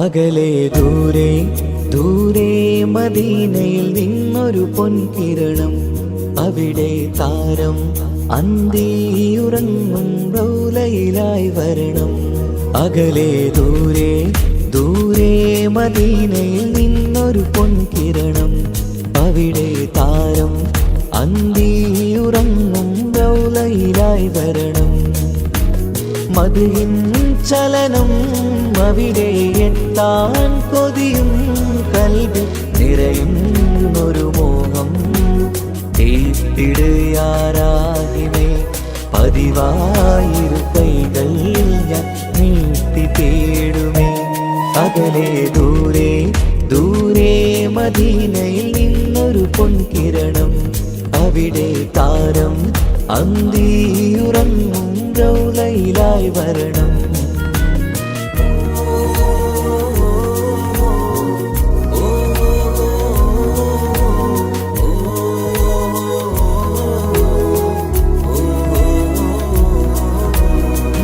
അകലെ ദൂരെ ദൂരെ മദീനയിൽ നിന്നൊരു പൊൻകിരണം, അവിടെ താരം അന്തിയുറങ്ങും റൗലയിലായി വരണം. അകലെ ദൂരെ ദൂരെ മദീനയിൽ നിന്നൊരു പൊൻകിരണം, അവിടെ താരം അന്തിയുറങ്ങും റൗലയിലായി വരണം. മദിഹിൻ ചലനം അവിടെ എത്താൻ കൊതിയും, കൽബിൽ നിറയുന്നൊരു മോഹം. തീർത്തിടുയാരാഹിമേ പതിവായിരു കൈകൾ ഞാൻ നീട്ടി തേടുമേ. അകലെ ദൂരെ ദൂരെ മദീനയിൽ നിന്നൊരു പൊൻകിരണം, അവിടെ താരം അന്തിയുറങ്ങും റൗലയിലായി വരണം.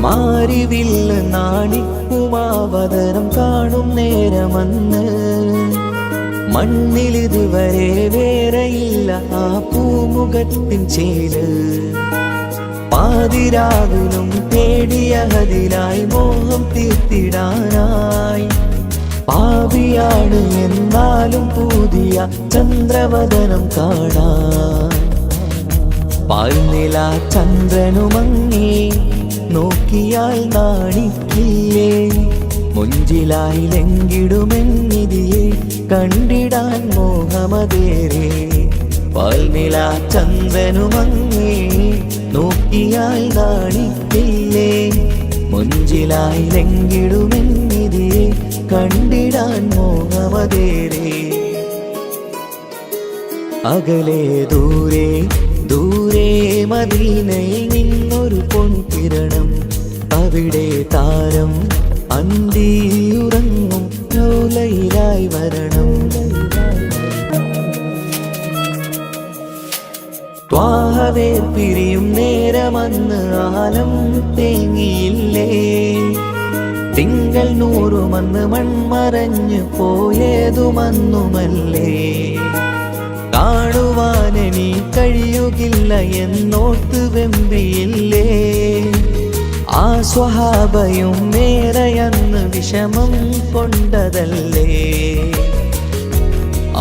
മാരിവില്ല നാണിക്കുമാവതരം കാണും നേരമന്ന്, മണ്ണിലിതുവരെ വേറെയില്ല ആ പൂമുഖത്തിൻ ചേല്. പാതിരാവിലും തേടിയ ഹദിലായി മോഹം തീർത്തിടാനായി, പാപിയാണ് എന്നാലും പുതിയ ചന്ദ്രവദനം കാണാൻ. പാൽനില ചന്ദ്രനുമങ്ങി നോക്കിയാൽ നാണിക്കില്ലേ, മുഞ്ചിലായി ലംഘിടുമെന്നിതിയെ കണ്ടിടാൻ മോഹമതേറെ. പാൽനില ചന്ദ്രനുമങ്ങി നോക്കിയാൽ നാണിക്കില്ലേ, മുഞ്ചിലായി ലംഘിടുമെന്നിതിയെ കണ്ടിടാൻ മോഹമതേറെ. അകലെ ദൂരെ ദൂരെ മദീനയിൽ നിന്നൊരു പൊൻകിരണം, അവിടെ താരം അന്തിയുറങ്ങും റൗലയിലായി വരണം. ത്വാഹവേ പിരിയും നേരമന്ന് ആലം തേങ്ങിയില്ലേ, തിങ്കൾ നൂറുമന്ന് മൺമറഞ്ഞു പോയതുമന്നുമല്ലേ. കാണുവാനെനി കഴിയുകില്ല എന്നോർത്ത് വെമ്പിയില്ലേ, ആ സ്വഹാബയും മേറയന്ന് വിഷമം കൊണ്ടതല്ലേ.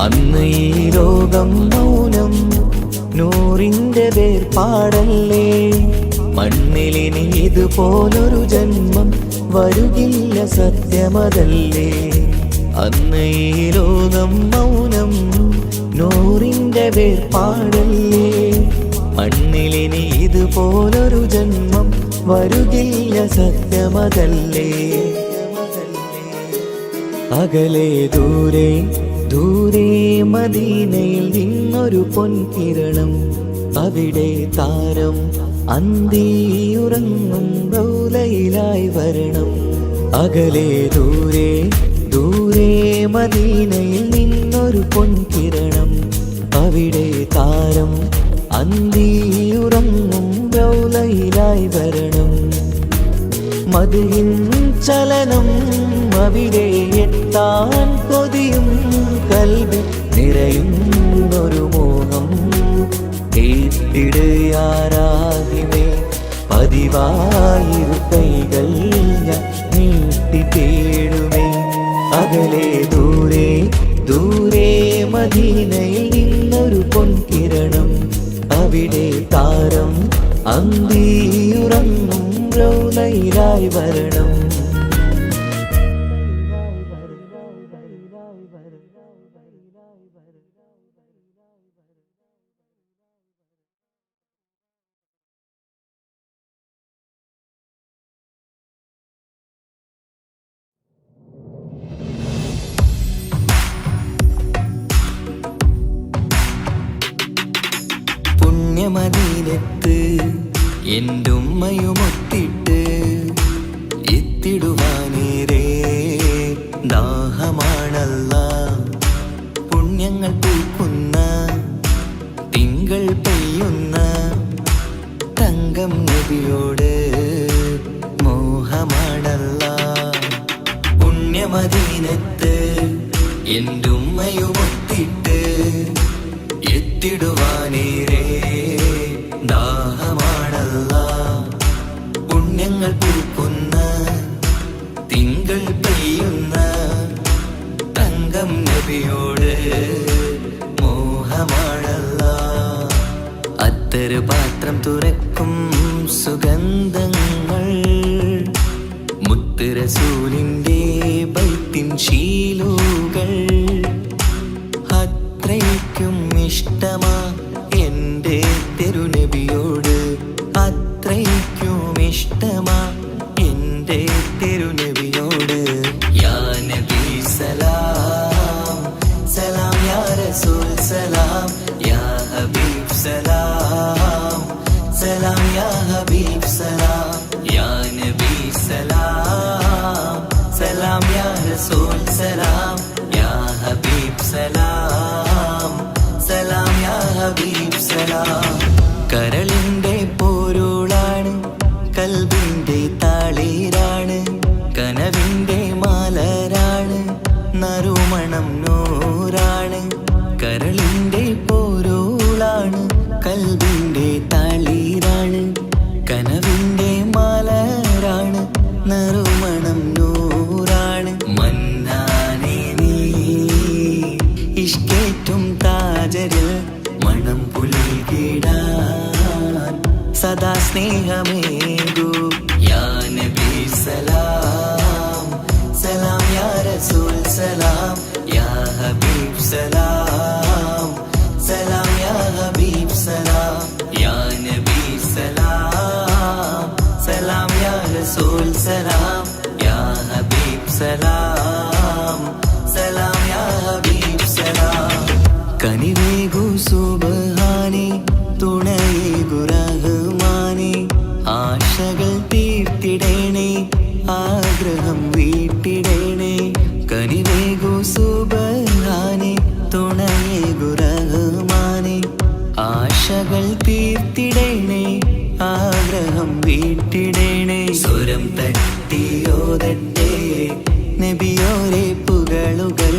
അന്ന് ഈ ലോകം മൗനം, നൂറിൻ്റെ വേർപാടല്ലേ. മണ്ണിലിനി ഇതുപോലൊരു ജന്മം വരുകില്ല സത്യമതല്ലേ. അന്ന് ഈ ലോകം മൗനം, നൂറിൻ്റെ വേർപാടല്ലേ. മണ്ണിലിനി ഇതുപോലൊരു ജന്മം വരുകില്ല സത്യമതല്ലേ. അകലെ ദൂരെ ദൂരെ മദീനയിൽ നിന്നൊരു പൊൻകിരണം, അവിടെ താരം അന്തിയുറങ്ങും റൗലയിലായി വരണം. അകലെ ദൂരെ ദൂരെ മദീനയിൽ നിന്നൊരു പൊൻകിരണം, അവിടെ താരം അന്തിയുറങ്ങും റൗലയിലായി വരണം. മദിഹിൻ ചലനം അവിടെ എത്താൻ കൊതിയും, കൽബിൽ നിറയുന്നൊരു മോഹം. തീർത്തിടുയാരാഹിമേ പതിവായിരു കൈകൾ ഞാൻ നീട്ടി തേടുമേ. അകലെ ദൂരെ ദൂരെ മദീനയിൽ നിന്നൊരു പൊൻകിരണം, അവിടെ താരം അന്തിയുറങ്ങും റൗലയിലായി വരണം. പുണ്യമദീനത്ത് എൻ്റെ ഉമ്മയുമൊത്തിട്ട് എത്തിടുവാനേറെ ദാഹമാണല്ലാ. പുണ്യങ്ങൾ പൂക്കുന്ന തിങ്കൾ പെയ്യുന്ന തങ്കം നബിയോട് മോഹമാണല്ലാ. പുണ്യ പുണ്യമദീനത്ത് എൻ്റെ ഉമ്മയുമൊത്തിട്ട് എത്തിടുവാനേറെ ദാഹമാണല്ലാ. പുണ്യങ്ങൾ പൂക്കുന്ന തിങ്കൾ പെയ്യുന്ന തങ്കം നബിയോട് മോഹമാണല്ലാ. അത്തറ് പാത്രം തുറക്കും സുഗന്ധങ്ങൾ മുത്ത് റസൂലിൻ്റെ ബൈത്തിൻ ശീലുകൾ. അത്രയ്ക്കും ഇഷ്ടമാ എൻ്റെ തിരുനബിയോട്, അത്രയ്ക്കും ഇഷ്ടമാ എൻ്റെ തിരുനബിയോട്. യാ നബി സലാം സലാം, യാ റസൂൽ സലാം, യാ ഹബീബ് സലാം സലാം, യാ ഹബീബ് സലാം, യാ നബി സലാം സലാം, യാ റസൂൽ സലാം, യാ ഹബീബ് സലാം സലാം, യാ ഹബീബ് സലാം. കരളിൻ്റെ പോരുളാണ്, കൽബിൻ്റെ താളീരാണ്, കനവിൻ്റെ മാലരാണ്, നറുമണം നൂറാണ്. കരളിൻ്റെ പോരുളാണ്, കൽബിൻ്റെ താളീരാണ്, കനവിൻ്റെ മാലരാണ്, നറുമണം നൂറാണ്. മന്നാനേ നീ ഇഷ്കേറ്റും താജരിൽ മണം പുൽകിടാൻ സദാ സ്നേഹമേകൂ. യാ നബി സലാം സലാം, യാ റസൂൽ സലാം, യാ ഹബീബ് സലാം സലാം, യാ ഹബീബ് സലാം, യാ നബി സലാം സലാം, യാ റസൂൽ സലാം, യാ ഹബീബ് സലാം സലാം, യാ ഹബീബ് സലാം. കനിവേകു സുബ്ഹാനേ, തുണയേകു റഹ്മാനേ, ആശകൾ തീർത്തിടേണേ, ആഗ്രഹം വീട്ടിടേണേ. കനിവേകു സുബ്ഹാനേ, തുണയേകു റഹ്മാനേ, ആശകൾ തീർത്തിടേണേ, ആഗ്രഹം വീട്ടിടേണേ. സ്വരം തട്ടിയോതട്ടെ നബിയോരെ പുകളുകൾ,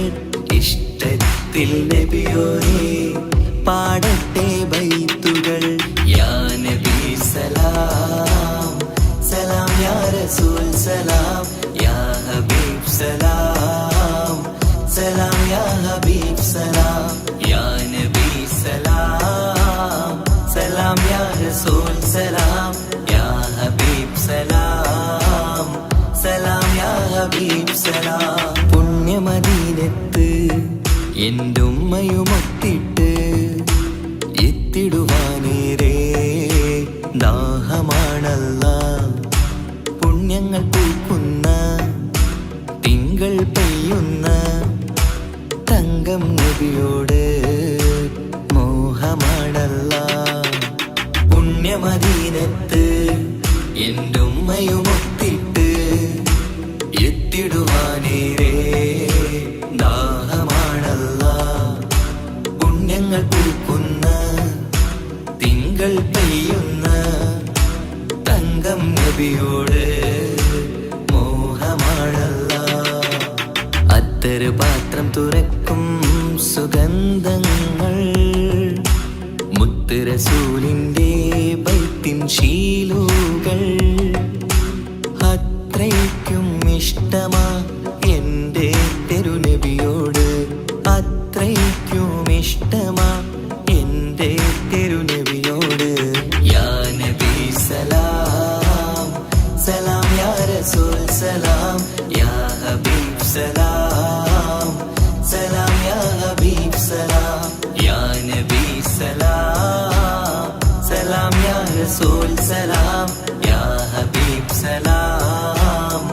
ഇഷ്ടത്തിൽ നബിയോരെ പാടട്ടെ ബൈത്തുകൾ. യാ നബി സലാം സലാം, യാ റസൂൽ സലാം, യാ ഹബീബ് സലാം സലാം, യാ ഹബീബ് സലാം, യാ നബി സലാം സലാം, യാ റസൂൽ സലാം, യാ ഹബീബ് സലാം സലാം, യാ ഹബീബ് സലാം. പുണ്യമദീനത്ത് എൻ്റെ ഉമ്മയുമൊത്തിട്ട് എത്തിടുവാനേറെ ദാഹമാണല്ലാ. പുണ്യങ്ങൾ പൂക്കുന്ന തിങ്കൾ പെയ്യുന്ന തങ്കം നബിയോട് മോഹമാണല്ലാ. പുണ്യമദീനത്ത് എൻ്റെ ഉമ്മയുമൊത്തിട്ട് എത്തിടുവാനേറെ ദാഹമാണല്ലാ. പുണ്യങ്ങൾ പൂക്കുന്ന തിങ്കൾ പെയ്യുന്ന തങ്കം നബിയോട് മോഹമാണല്ലാ. അത്തറ് പാത്രം തുറക്കും സുഗന്ധങ്ങൾ മുത്ത് റസൂലിൻ്റെ ബൈത്തിൻ ശീലുകൾ. അത്രയ്ക്കും ഇഷ്ടമാ എൻ്റെ തിരുനബിയോട്, അത്രയ്ക്കും ഇഷ്ടമാ എൻ്റെ തിരുനബിയോട്. യാ നബി സലാം സലാം, യാ റസൂൽ സലാം, യാ ഹബീബ് സലാം സലാം, യാ ഹബീബ് സലാം, യാ നബി സലാം സലാം, യാ റസൂൽ സലാം, യാ ഹബീബ് സലാം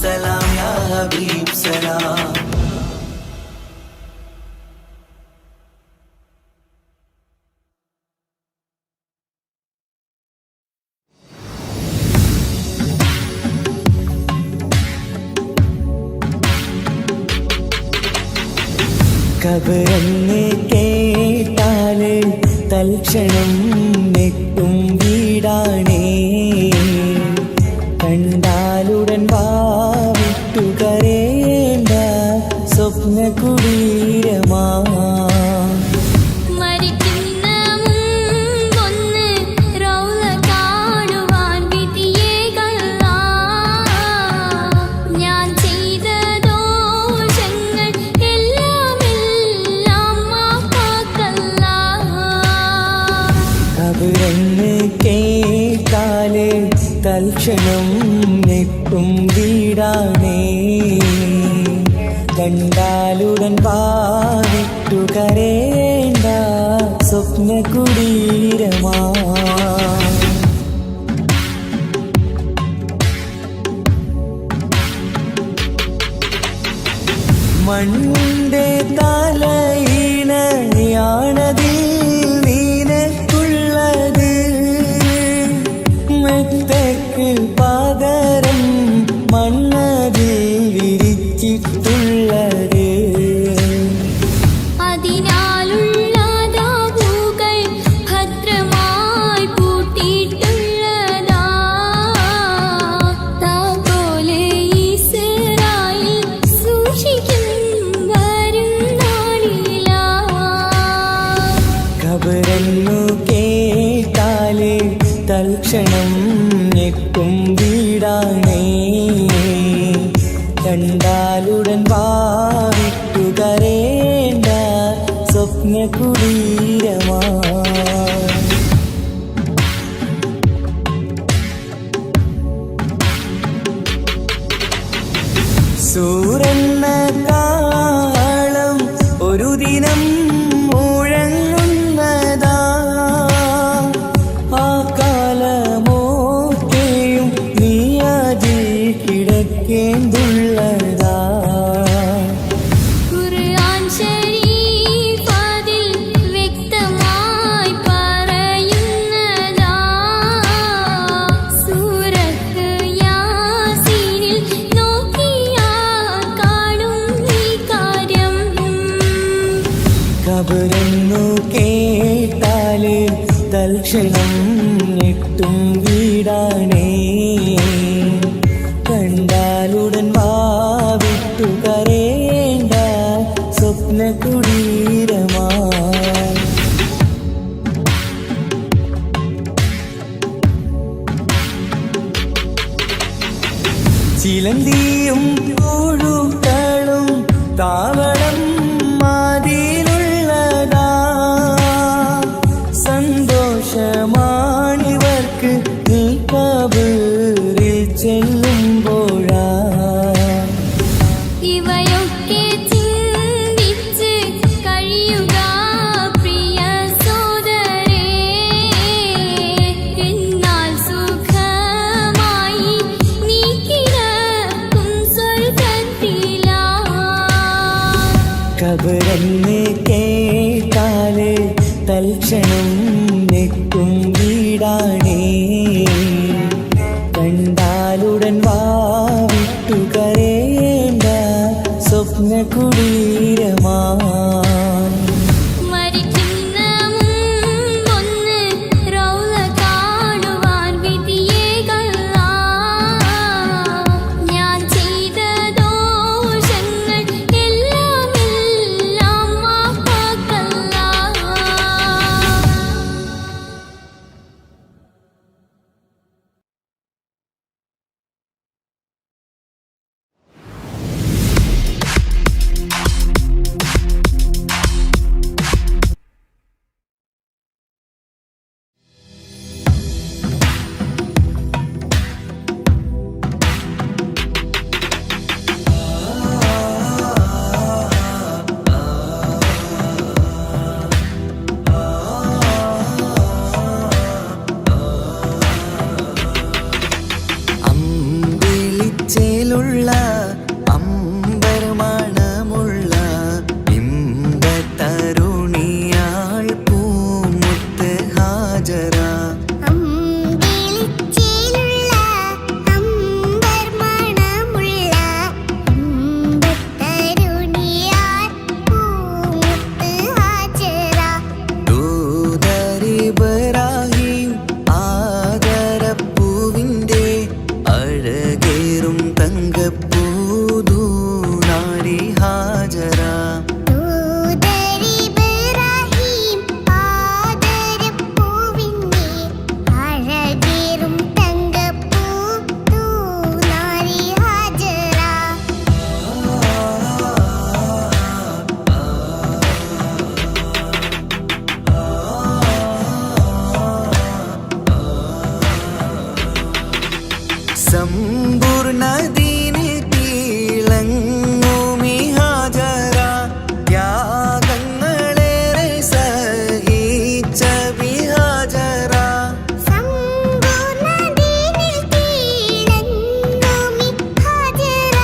സലാം, യാ ഹബീബ് സലാം. കബറെന്ന് കേട്ടാല് തൽക്ഷണം നെട്ടും വീടാണേ, കണ്ടാലുടൻ വാവിട്ടു കരേണ്ട തൽക്ഷണം ഞെട്ടും വീടാണേ. കണ്ടാലുടൻ പാവിട്ടു കരേണ്ട സ്വപ്ന കുടീരമാ. മണ്ണിന്റെ തലയിണയാണതിൽ നീനക്കുള്ളത്. മെത്തക്ക് പകരം മണ്ണതിൽ വിരിച്ചിട്ടുള്ളത്. ഖബറെന്നു കേട്ടാല് തൽക്ഷണം ഞെട്ടും വീടാണേ. കണ്ടാലുടൻ വാവിട്ടു കരേണ്ട സ്വപ്ന കുടീരമാ. സൂരെന്ന കാളം ഒരു ദിനം മുഴങ്ങുന്നതാ. ആ കാലമോക്കെയും നീ അതിൽ കിടക്കേണ്ടുള്ളതാ. ഖബറെന്നു കേട്ടാല് തൽക്ഷണം ഞെട്ടും വീടാണേ. കണ്ടാലുടൻ വാവിട്ടു കരേണ്ട സ്വപ്ന കുടീരമാ. ചിലന്തിയും പുഴുക്കളും താവളം മാതിലുള്ളതാ. സന്തോഷമാണിവർക്ക് നീ കബറിൽ ചെല്ലുമ്പോഴാ. ഇവയൊക്കെ ചിന്തിച്ച് കഴിയുക പ്രിയ സോദരേ. എന്നാൽ സുഖമായി നീ കിടക്കും സ്വർഗ്ഗത്തിലാ. ഖബറെന്ന് കേട്ടാല് തൽക്ഷണം ഞെട്ടും വീടാണേ. കണ്ടാലുടൻ വാവിട്ടു കരേണ്ട സ്വപ്ന കുടീരമാ. മരിക്കുന്ന മുമ്പൊന്ന് റൗള കാണുവാൻ വിധിയേകല്ല. ഞാൻ ചെയ്ത ദോഷങ്ങൾ എല്ലാം മാപ്പാക്കല്ല. സമ്പൂർണ്ണദീനിൽ തിളങ്ങുമി ഹാജറ ത്യാഗങ്ങളേറെ സഹിച്ച ബിഹാജറ സമ്പൂർണ്ണദീനിൽ തിളങ്ങുമി ഹാജറ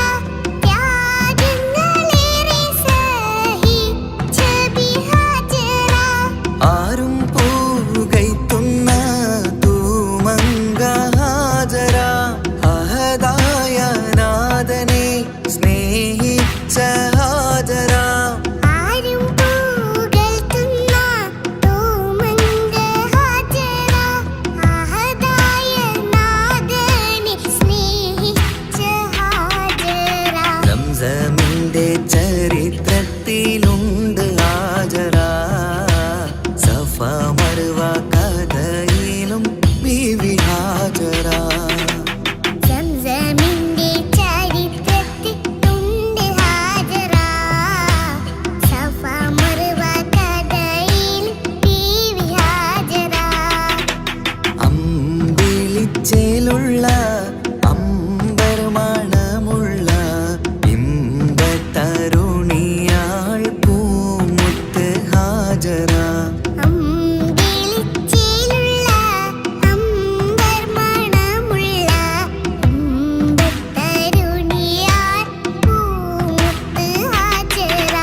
ത്യാഗങ്ങളേറെ സഹിച്ച ബിഹാജറ ആരും പൂകൈത്തുന്ന തൂമങ്ക ഹാജറ അഹദായ നാഥനെ സ്നേഹിച്ച ഹാജറ ആരും പുകഴ്ത്തുന്ന തൂമങ്ക ഹാജറ അഹദായ നാഥനെ സ്നേഹിച്ച ഹാജറ സംസമിന്റെ ചരിത്രത്തിലുണ്ട് ഹാജറ സഫ മർവ കഥയിലും ബീവി ഹാജറ സംസമിന്റെ ചരിത്രത്തിലുണ്ട് ഹാജറ സഫ മർവ കഥയിൽ ബീവി ഹാജറ അമ്പിളിച്ചേലുള്ള അമ്പർമണമുള്ള ഇമ്പത്തരുണിയാൾ പൂമുത്ത് ഹാജറ അമ്പിളിച്ചേലുള്ള അമ്പർമണമുള്ള ഇമ്പത്തരുണിയാർ പൂമുത്ത് ഹാജറ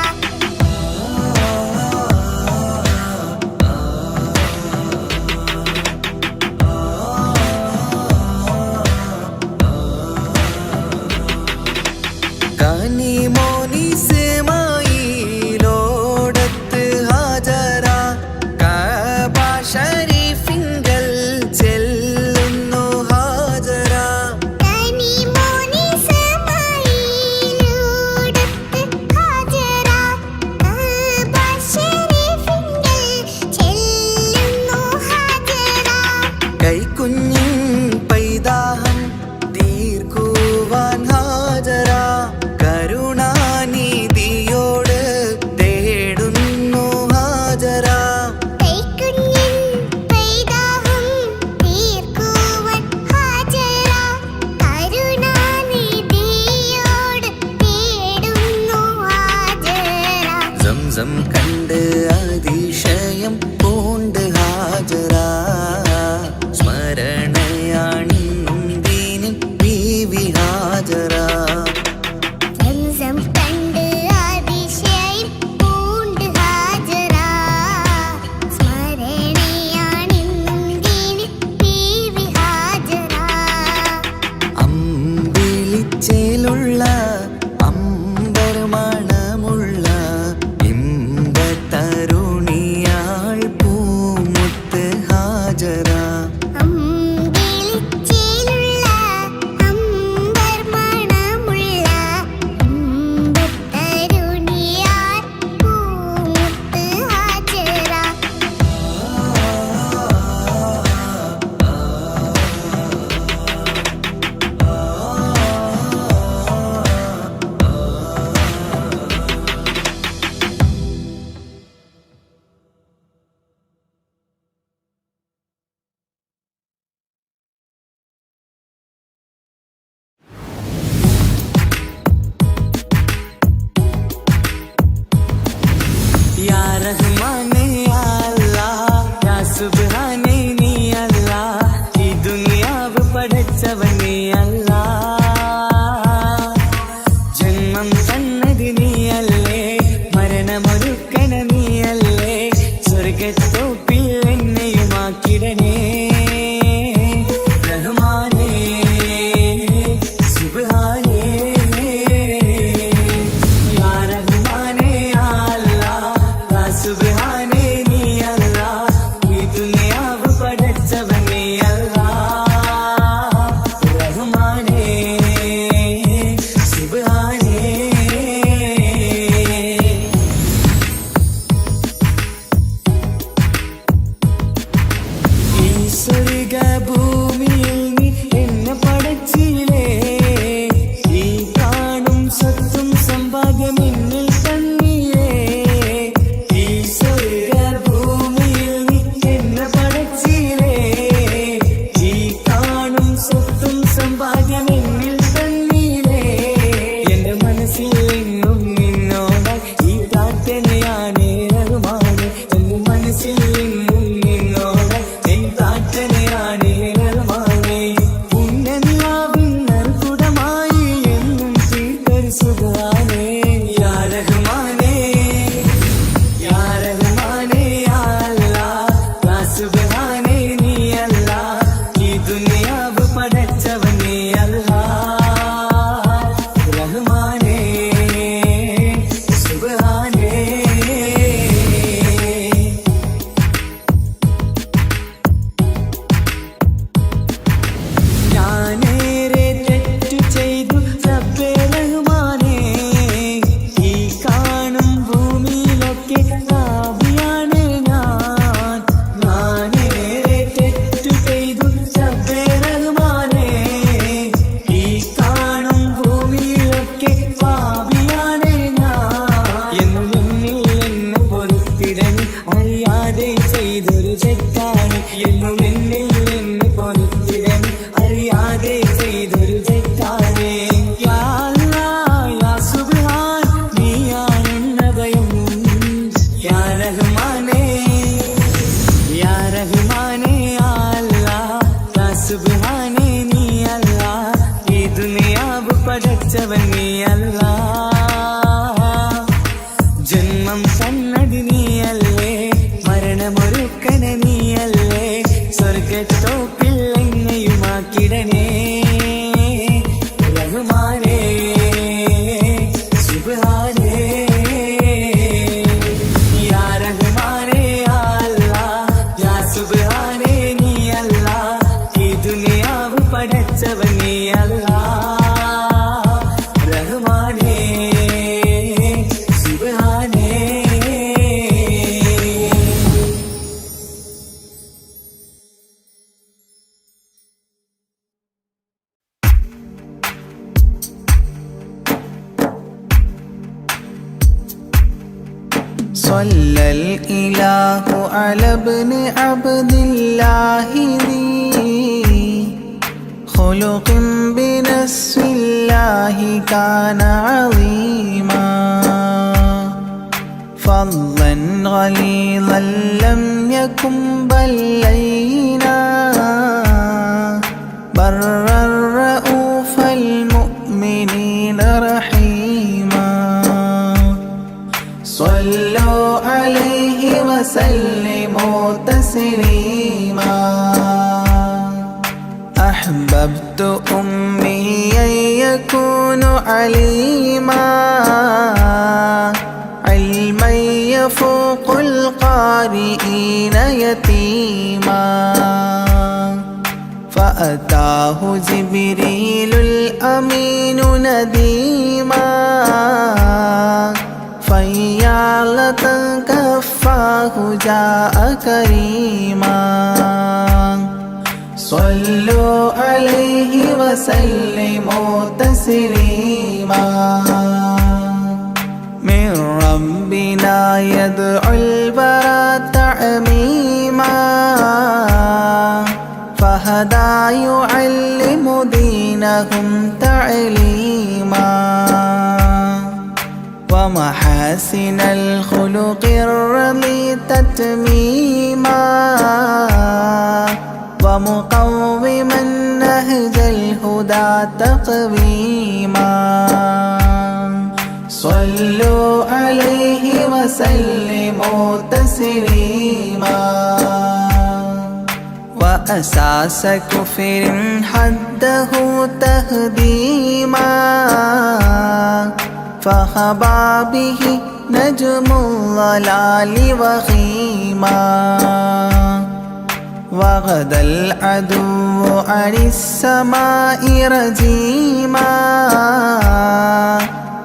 സുബ്ഹാനേ നീ അല്ലാ, ഈ ദുനിയാവ് പടച്ചവൻ നീ അല്ലാ. ജന്മം സന്നദ്ധി നീയല്ലേ, മരണമൊരുക്കന നീയല്ലേ, സ്വർഗത്തോപ്പിൽ എന്നെയുമാക്കിടണേ റഹ്മാനേ സുബ്ഹാനേ. യാ റഹ്മാനേ യാ അല്ലാ, യാ സുബ്ഹാനേ നീ അല്ലാ, ഈ ദുനിയാവ് പടച്ചവൻ നീ അല്ലാ. റഹ്മാനേ സുബ്ഹാനേ. صلى الإله على ابن عبد الله ذي خلق بنسب الله كان عظيما فضلا غليظا لم يكن بل لينا برا رؤوف المؤمنين رحيما صلوا عليه وسلموا تسليما أحببت أمي يكون عليما علما يفوق القارئين يتيما فأتاه جبريل الأمين نديما فيالة كفاه جاء كريما صلوا عليه وسلموا تسليما من ربنا يدعو البراء تعميما فهدى يعلم دينهم تعليما ومحاسن الخلق الرضي تتميما ومقوما نهج الهدى تقويما صلوا عليه وسلموا تسليما وأساس كفر حده تهديما فخبا به نجم الضلال وخيما وغدا العدو عن السماء رجيما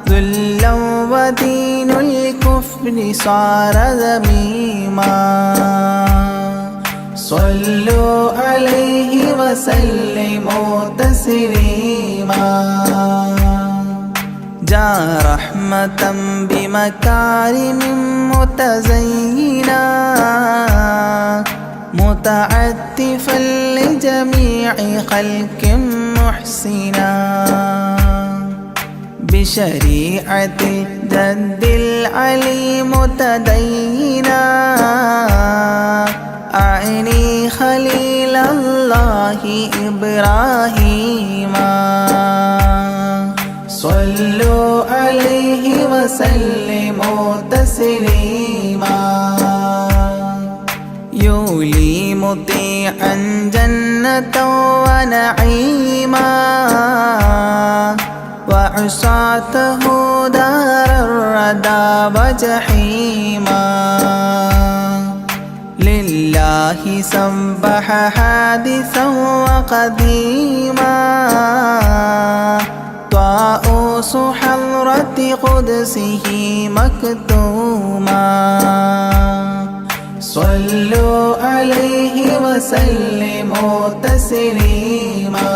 ذلا ودين الكفر صار ذميما صلوا عليه وسلموا تسليما جاء رحمة بمكارم متزينا متعتفا لجميع خلق محسنا بشريعة الجد العلي متدينا أعني خليل الله إبراهيم صلوا عليه وسلموا تسليما يولي مطيعا جنة ونعيما وعصاته دار الردى وجحيما لله سبح حادثا وقديما طاؤوس حضرة قدسه مكتوما صلوا عليه وسلموا تسليما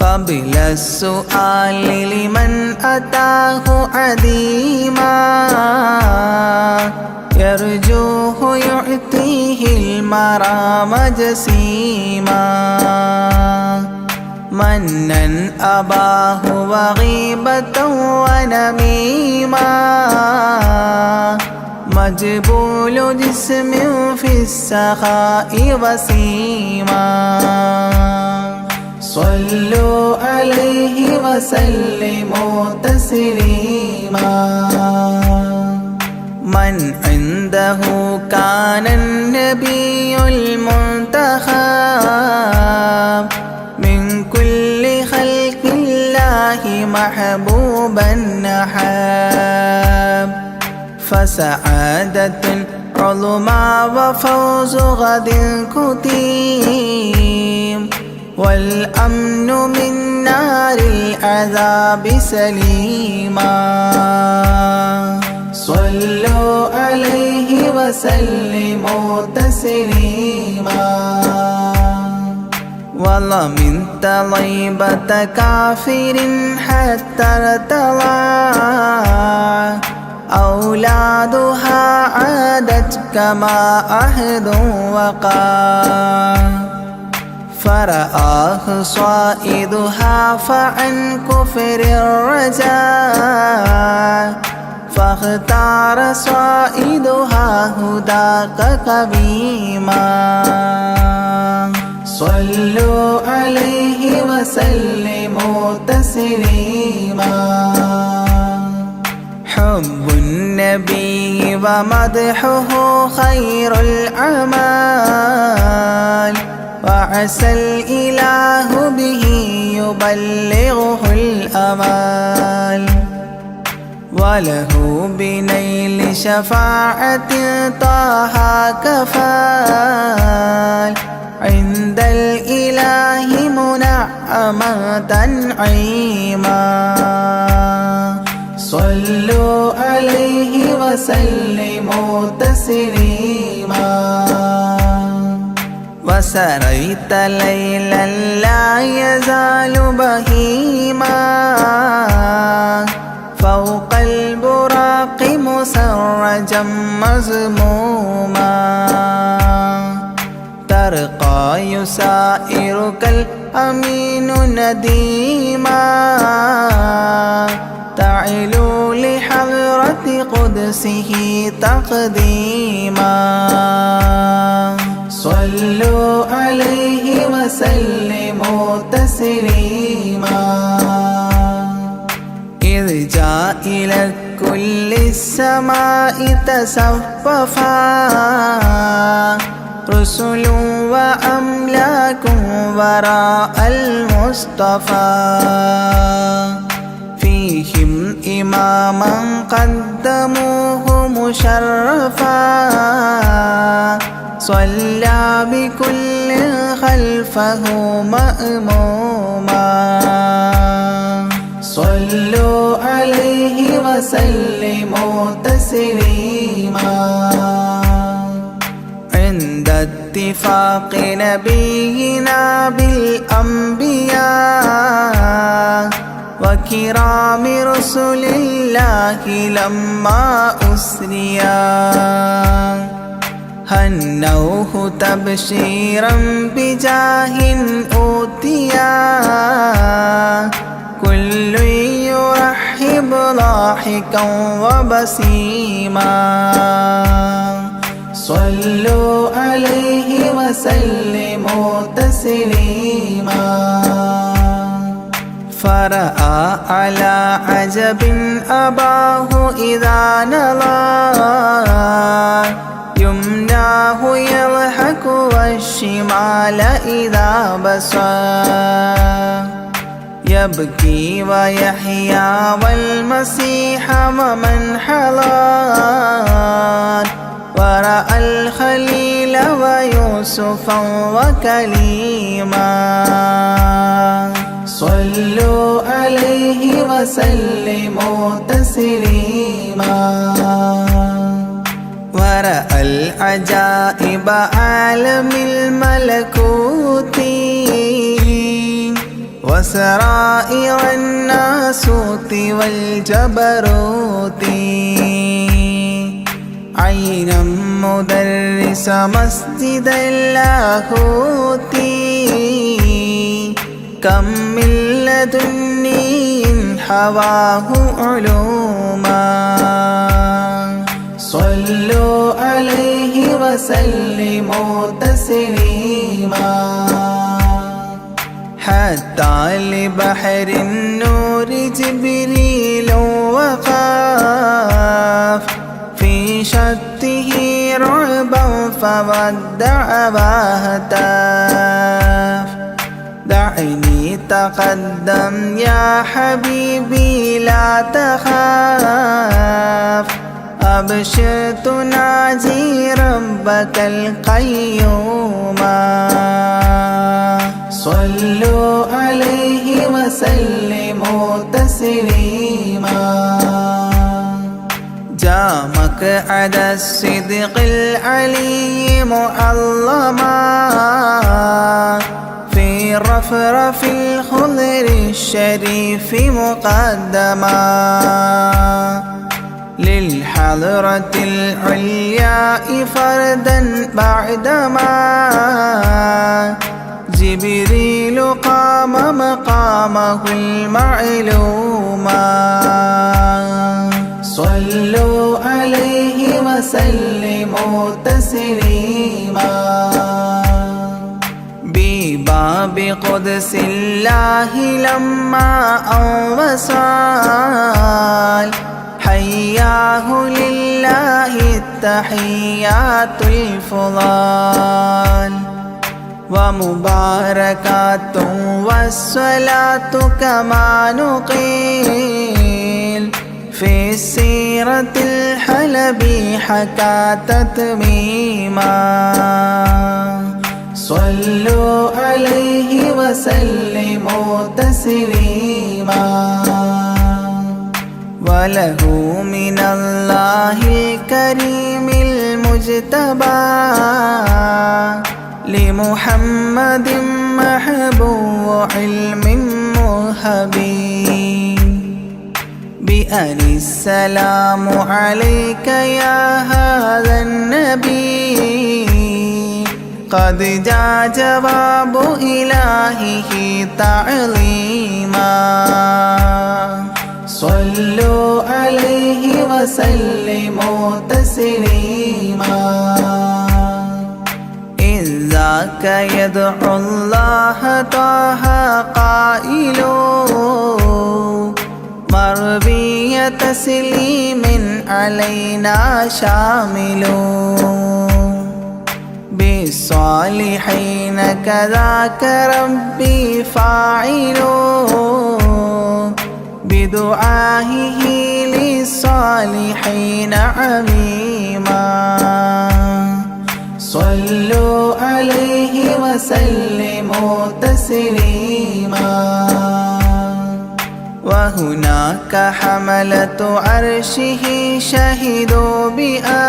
قبل السؤال لمن أتاه عديما يرجوه يعطيه المرام جسيما منا أباه وغيبة ونميما مجبول جسم في السخاء وسيما صلوا عليه وسلموا تسليما من عنده كان النبي المنتخب من كل خلق الله محبوبا نحب فسعادة عظمى وفوز غد كتيم والأمن من نار العذاب سليما صلوا عليه وسلموا تسليما والله من طيبة كافر حتى ارتضى أولادها عادت كما عهد وقع فرآه صائدها فعن كفر الرجاء فاختار صائدها هداك قويما صلوا عليه وسلموا تسليما حب النبي ومدحه خير الأعمال وعسى الإله به يبلغه الأمال وله بنيل شفاعة طه كفال عند الإله منعما تنعيما صلوا عليه وسلموا تسليما وسريت ليلا لا يزال بهيما فوق البراق مسرجا مزموما ترقى يسائرك الأمين نديما تعلو لحضرة قدسه تقديما صلوا عليه وسلموا تسليما إذ جاء إلى كل السماء تصففا رسل وأملاك وراء المصطفى فيهم إماما قدموه مشرفا صلى بكل خلفه مأموما صلوا عليه وسلموا تسليما عند اتفاق نبينا بالأنبياء وكرام رسل الله لما أسريا هنوه تبشيرا بجاه أوتيا كل يرحب ضاحكا وبسيما صلوا عليه وسلموا تسليما فرأى على عجب أباه إذا نظر يمناه يضحك والشمال إذا بصر يبكي ويحيى والمسيح ومن حضر ورأى الخليل ويوسفا وكليما صلوا عليه وسلموا تسليما ورأى العجائب عالم الملكوت وسرائر الناسوت والجبروت عينا مدرس مسجد اللاهوت كم من لدني حواه علوما صلوا عليه وسلموا تسليما حتى لبحر النور جبريل وقاف في شته رعبا فودع وهتاف دعني تقدم يا حبيبي لا تخاف أبشر تناجي ربك القيوم صلوا عليه وسلموا تسليما جاء مقعد الصدق العلي معلما في رفرف الخضر الشريف مقدما للحضرة العليا فردا بعدما جبريل قام مقامه المعلوم صلوا عليه وسلموا تسليما بباب قدس الله لما أوصال حياه لله التحيات الفضال ومباركات والصلاة كما نقيل في السيرة الحلبي حكى تتميما صلوا عليه وسلموا تسليما وله من الله الكريم المجتبى لمحمد محبوب علم مهبي بأن السلام عليك يا هذا النبي قد جاء جواب إلهه تعظيما صلوا عليه وسلموا تسليما إذ ذاك يدعو الله طه قائل مربي تسليم علينا شامل بالصالحين كذاك ربي فاعل بدعائه للصالحين عميما صلوا عليه وسلموا تسليما وهناك حملة عرشه شهدوا بأن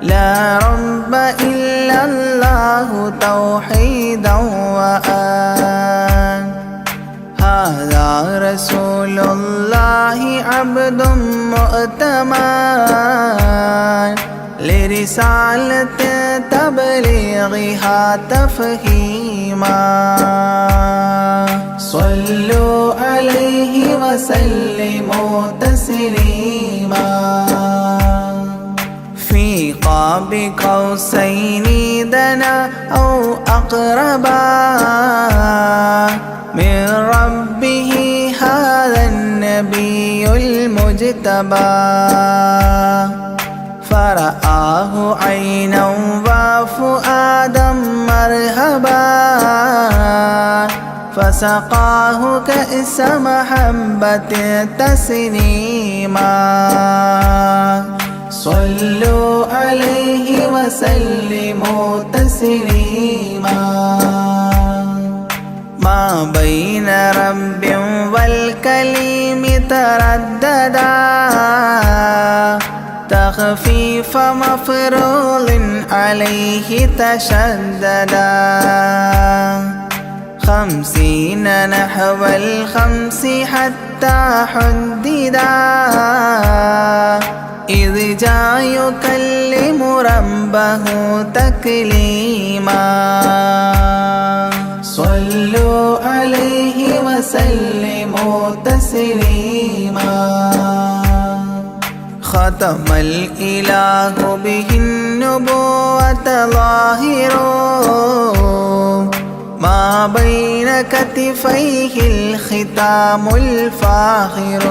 لا رب إلا الله توحيدا وأن هذا رسول الله عبد مؤتمن لرسالة تبليغها تفهيما صلوا عليه وسلموا تسليما في قاب قوسين دنا أو أقربا من ربه هذا النبي المجتبى فرآه عينا وفؤادا مرهبا فسقاه كأس محبة تسليما صلوا عليه وسلموا تسليما ما بين رب والكليم ترددا تخفيف مفروض عليه تشددا 50 نحو 5 حتى حددا إذ جاء يكلم ربه تكليما صلوا عليه وسلموا تسليما ختم الإله به النبوة ظاهر ما بين كتفيه الختام الفاخر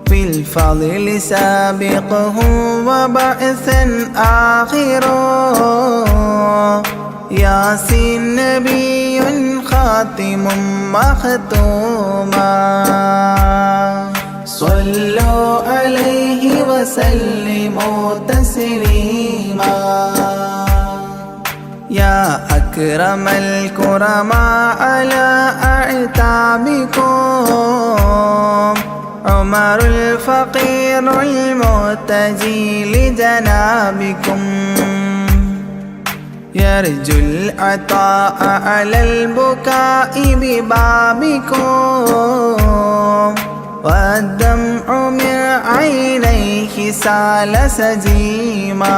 في الفضل سابقه وبعثا آخر ياسين نبي خاتم مختوما صلوا عليه وسلموا تسليما يا أكرم الكرماء على أعتابكم عمر الفقير المرتجي لجنابكم يرجو العطاء على البكاء ببابكم والدمع من عينيه سال سجيما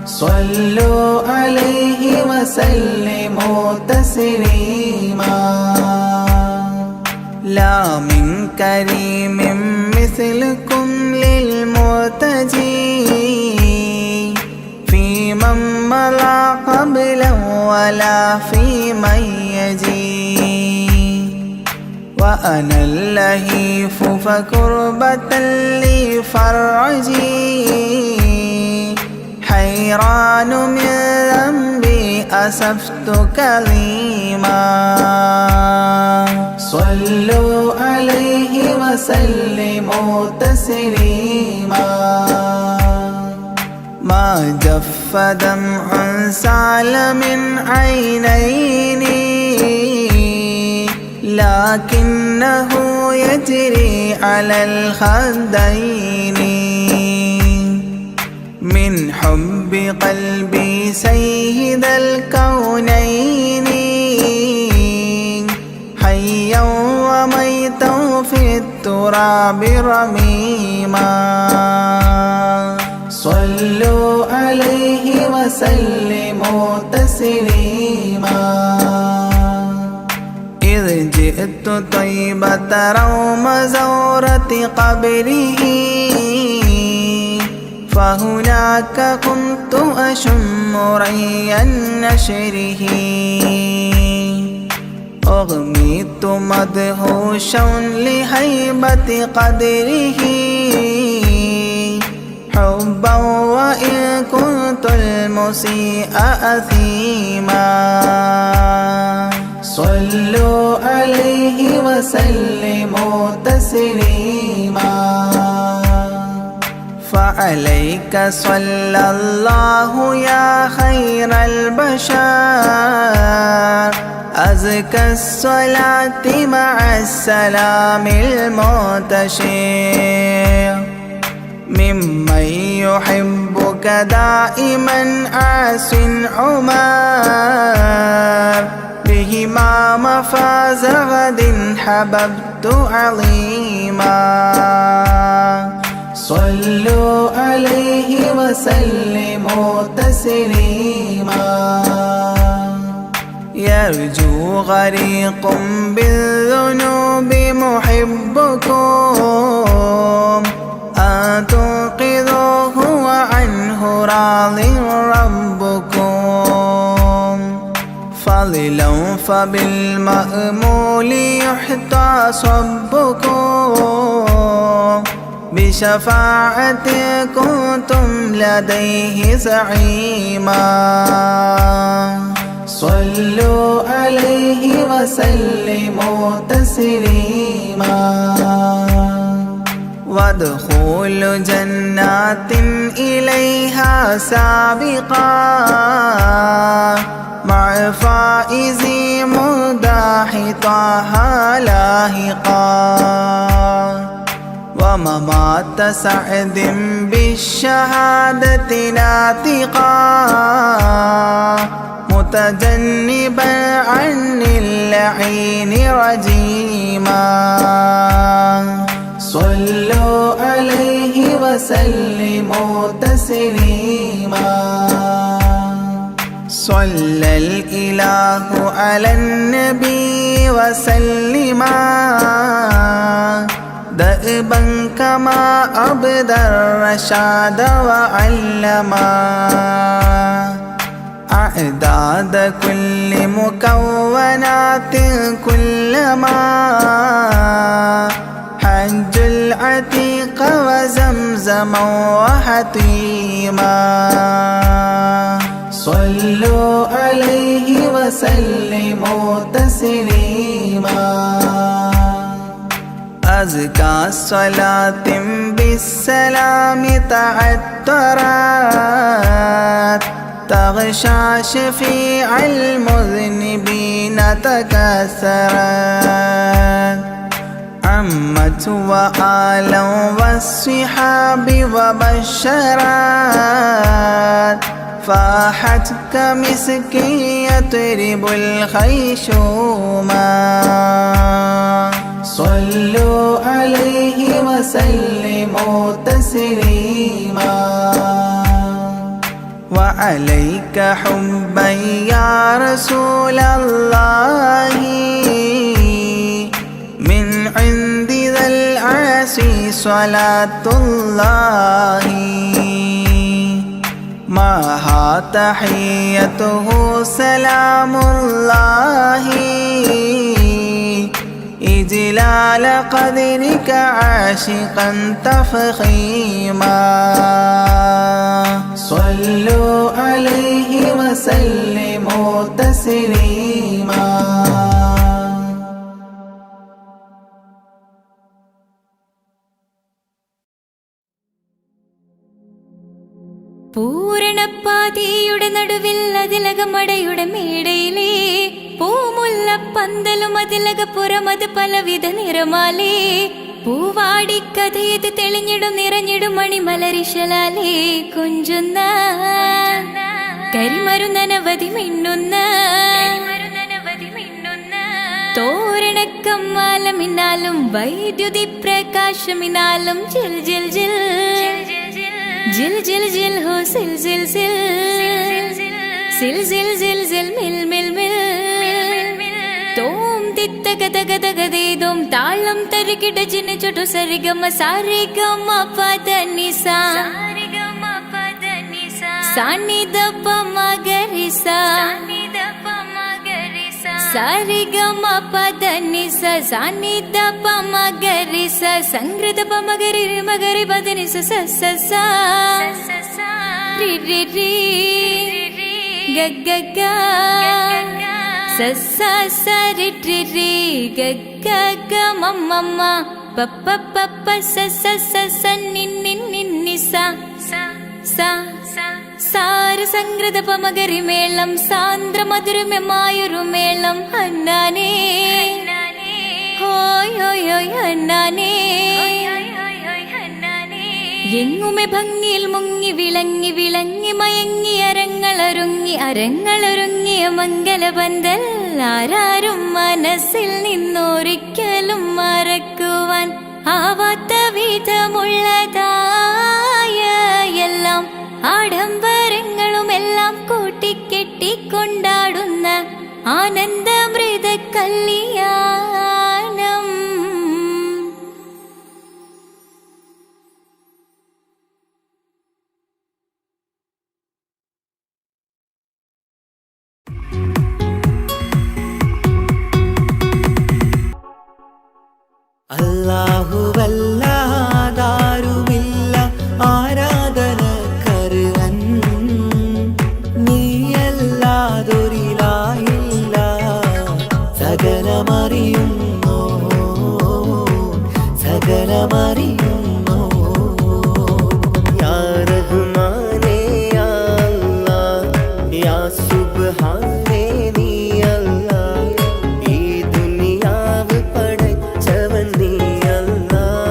صلوا عليه وسلموا تسليما لا من كريم مثلكم للمرتجي في من مضى قبلا ولا في من يجي وأنا اللهيف فكربة لي فرجي حيران من ذنبي أسفت كظيما صلوا عليه وسلموا تسليما ما جف دمع سال من عينيني لكنه يجري على الخدين من حب قلبي سيد الكونين حيا وميتا في التراب رميما صلوا عليه وسلموا تسليما إذ جئت طيبة روم زورة قبره فهناك كنت أشم ري نشره أغميت مدهوشا لهيبة قدره حبا وإن كنت المسيء أثيما صلوا عليه وسلموا تسليما فعليك صلى الله يا خير البشر أزكى الصلاة مع السلام المنتشر ممن يحبك دائما عاص عمر بهما مفاز غد حببت عظيما صلوا عليه وسلموا تسليما يرجو غريق بالذنوب محبكم أن تنقذوه وعنه راض ربكم فضلا فبالمأمول يحتى صبكم بشفاعة كنتم لديه زعيما صلوا عليه وسلموا تسليما وادخول جنات إليها سابقا مع فائز مداح طه لاهقا وممات سعد بالشهادة ناطقا متجنبا عن اللعين رجيما صلوا عليه وسلموا تسليما صلى الإله على النبي وسلما دأبا كما أبدى الرشاد وعلما أعداد كل مكونات كلما حج العتيق وزمزما وحطيما صلوا عليه وسلموا تسليما أزكى صلاة بالسلام تعطرت تغشى شفيع المذنبين تكسرت عمت وآلا والصحاب وبشرت فاحت كمسك يطرب الخيشوما صلوا عليه وسلموا تسليما وعليك حبا يا رسول الله من عند ذا العرش صلاة الله معها تحيته سلام الله إجلال قدرك عاشقا تفخيما صلوا عليه وسلموا تسليما പൂരണപ്പാതിയുടെ നടുവിൽ അതിലകമടയുടെ മേടയിലേ പൂമുല്ല പന്തലും അതിലകപ്പുറമത് പലവിധ നിറമാലേ പൂവാടിക്കഥയത് തെളിഞ്ഞിടും നിറഞ്ഞിടും മണിമലരിശലാലേ കൊഞ്ചുന്ന കരിമരുന്നനവധി മിന്നുന്ന തോരണക്കമ്മാലമിന്നാലും വൈദ്യുതി പ്രകാശമിന്നാലും ജിൽ ജിൽ ജിൽ ജിൽ ജിൽ ജിൽ ഹോ സിൽ സിൽ സിൽ സിൽ സിൽ സിൽ സിൽ മിൽ മിൽ മിൽ തോം തിത്ത ഗദ ഗദ ഗദേദോം താളം തരികിട ജിന ചുട്ടു സരിഗമ സാരിഗമ പദ നിസ സാനിദ പമ ഗരിസ സാരിഗമ പദ നിസ സാനിദ പമ ഗരിസ സംഗൃത പമ ഗരി മഗരി പദ നിസ സ സ സ രി രി രി ഗ ഗ ഗ സ സ സ രി രി രി ഗ ഗ ഗ മ മ മ പ പ പ പ സ സ സ സ നി നി നി നി സ സ സാരസംഗൃത പമഗരി മേളം സാന്ദ്ര മധുരമമായൊരു മേളം ഹന്നാനേ ഹോയ് ഹോയ് ഹോയ് ഹന്നാനേ എങ്ങുമെ ഭംഗിയിൽ മുങ്ങി വിളങ്ങി വിളങ്ങി മയങ്ങി അരങ്ങളൊരുങ്ങിയ മംഗലപന്തൽ ആരാരും മനസ്സിൽ നിന്നൊരിക്കലും മറക്കുവാൻ ആവാത്ത വിധമുള്ളതായ എല്ലാം ആഡംബരങ്ങളുമെല്ലാം കൂട്ടിക്കെട്ടിക്കൊണ്ടാടുന്ന ആനന്ദമൃത കല്യാണം. അല്ലാഹുവല്ലാതാരുമില്ല ആരാധനക്കർഹൻ നീയല്ലാതൊരിലാഹില്ല സകലമറിയുന്നോ യാ റഹ്മാനേ യാ അല്ലാഹ് യാ സുബ്ഹാനേ നീ അല്ലാഹ് ഈ ദുനിയാവ് പടച്ചവൻ നീ അല്ലാഹ്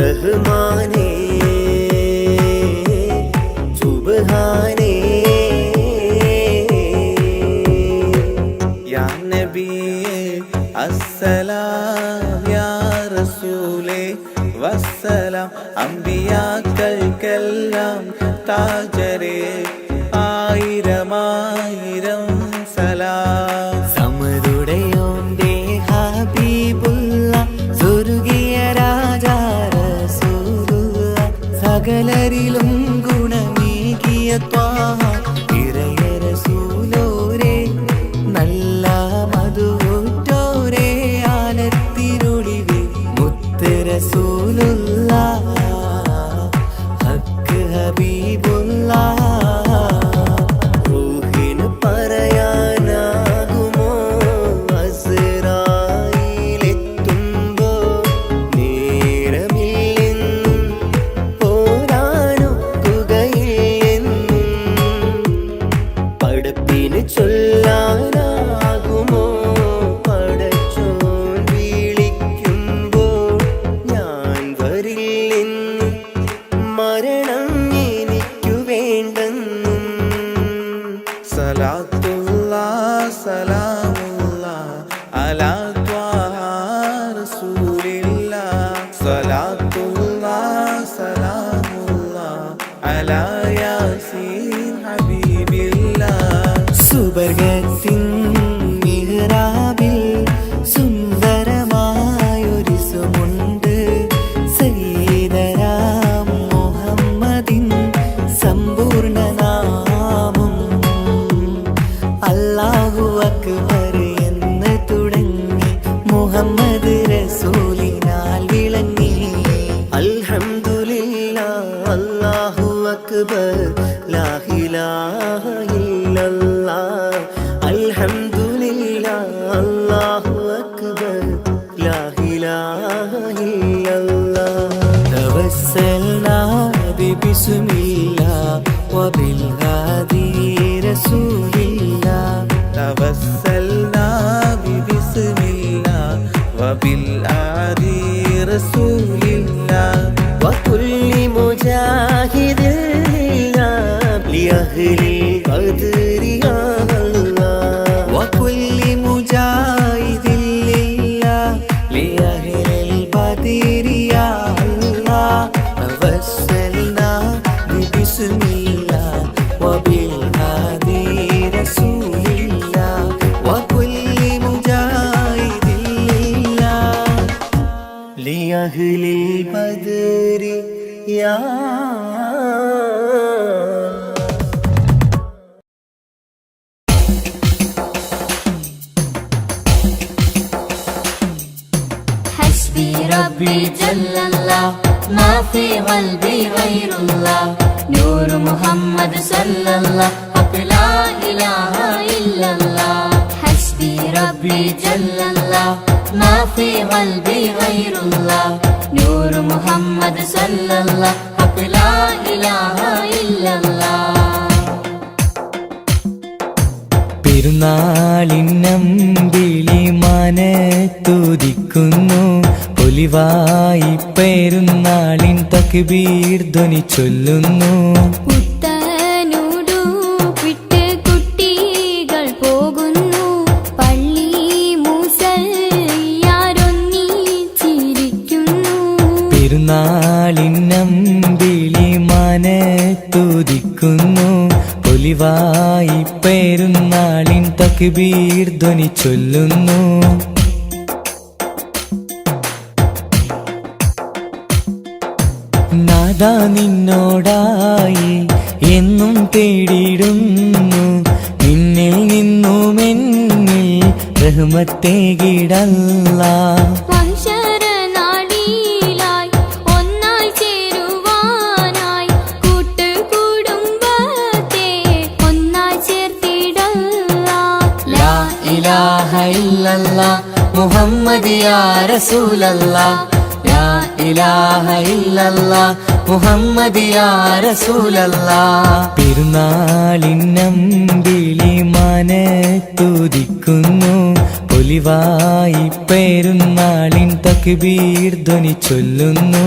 റഹ്മാനേ സുബ്ഹാനേ യാ നബിയേ അസ്സലാം യാ റസൂലേ വസ്സലാം അമ്പിയാക്കൾക്കെല്ലാം താജരേ ആയിരമായിരം സലാം സമരുടയോന്റെ ഹബീബുള്ള സർവരിലും ഗുണമേകിയ ത്വാഹ ഇറയ റസൂലോരേ നല്ല മധുറ്റോരേ ആലത്തിനൊളിവേ മുത്ത് റസൂലുള്ളാഹ് ഹക്ക് ഹബീബുള്ളാഹ് റൂഹിന് പറയാനാകുമോ അസ്റായിലെത്തുമ്പോ നേരമില്ലെന്നും പോരാനൊക്കുകയില്ലെന്നും പടപ്പിന് ചൊല്ലാനാകുമോ പടച്ചോൻ വിളിക്കുമ്പോൾ ഞാൻ വരില്ലെന്നും മരണം എനിക്കു വേണ്ടെന്നും സലാത്തുല്ലാഹ് സലാമുല്ലാഹ് അലാ ത്വാഹ റസൂലില്ലാഹ് സലാത്തുല്ലാഹ് സലാമുല്ലാഹ് അലാ യാസീൻ ഹബീബില്ലാഹ് സുബർഗത്തിൻ മിഹ്റാബിൽ സുന്ദരമായൊരു സുമുണ്ട് സയ്യിദനാ മുഹമ്മദിൻ സമ്പൂർണ്ണ നാമം അല്ലാഹു അക്ബർ എന്ന് തുടങ്ങി മുഹമ്മദ് റസൂലിനാൽ വിളങ്ങി അൽഹംദുലില്ലാഹ് അല്ലാഹു അക്ബർ ലാ ഇലാഹ ഇല്ലല്ലാഹ് അൽഹംദുലില്ലാഹ് അല്ലാഹു അക്ബർ ലാ ഇലാഹ ഇല്ലല്ലാഹ് തവസ്സൽനാ ബിസ്മില്ലാഹ് വബിൽ ഹാദി റസൂലില്ലാഹ് توسلنا ببسم الله وبالآدي رسول الله وكل مجاهد لله لأهل القدر يا الله وكل مجاهد لله لأهل البدر يا الله توسلنا ببسم الله وبالهادي رسول الله وكل مجاهد لله لأهل البدر يا حسبي ربي جل الله ما في قلبي غير الله نور محمد صلى الله حق لا إله إلا الله حسبي ربي جل الله ما في قلبي غير الله نور محمد صلى الله حق لا إله إلا الله പെരുന്നാളിന്നമ്പിളി മനത്തുദിക്കുന്നു പൊലിവായി പെരുന്നാളിൻ തക്ബീർ ധ്വനി ചൊല്ലുന്നു പുത്തനുടുപ്പിട്ട് കുട്ടികൾ പോകുന്നു പള്ളി മുസല്ലിയാരൊന്നിച്ചിരിക്കുന്നു പെരുന്നാളിന്നമ്പിളി മനത്തുദിക്കുന്നു പൊലിവായി പെരുന്നാളിൻ തക്ബീർ ധ്വനി ചൊല്ലുന്നു നാദാ നിന്നോടായി എന്നും തേടിയിടുന്നു നിന്നിൽ നിന്നും എന്നിൽ റഹ്മത്തേകിടല്ലാഹ് മഹ്ശറനാളിലായി ഒന്നായി ചേരുവാനായി കൂട്ടുകുടുംബത്തെ ഒന്നായി ചേർത്തിടല്ലാഹ് ലാ ഇലാഹ ഇല്ലല്ലാഹ് മുഹമ്മദ് യാ റസൂലല്ലാഹ് ലാ ഇലാഹ ഇല്ലല്ലാഹ് മുഹമ്മദ് യാ റസൂലല്ലാഹ് പെരുന്നാളിന്നമ്പിളി മനത്തുദിക്കുന്നു പൊലിവായി പെരുന്നാളിൻ തക്ബീർ ധ്വനി ചൊല്ലുന്നു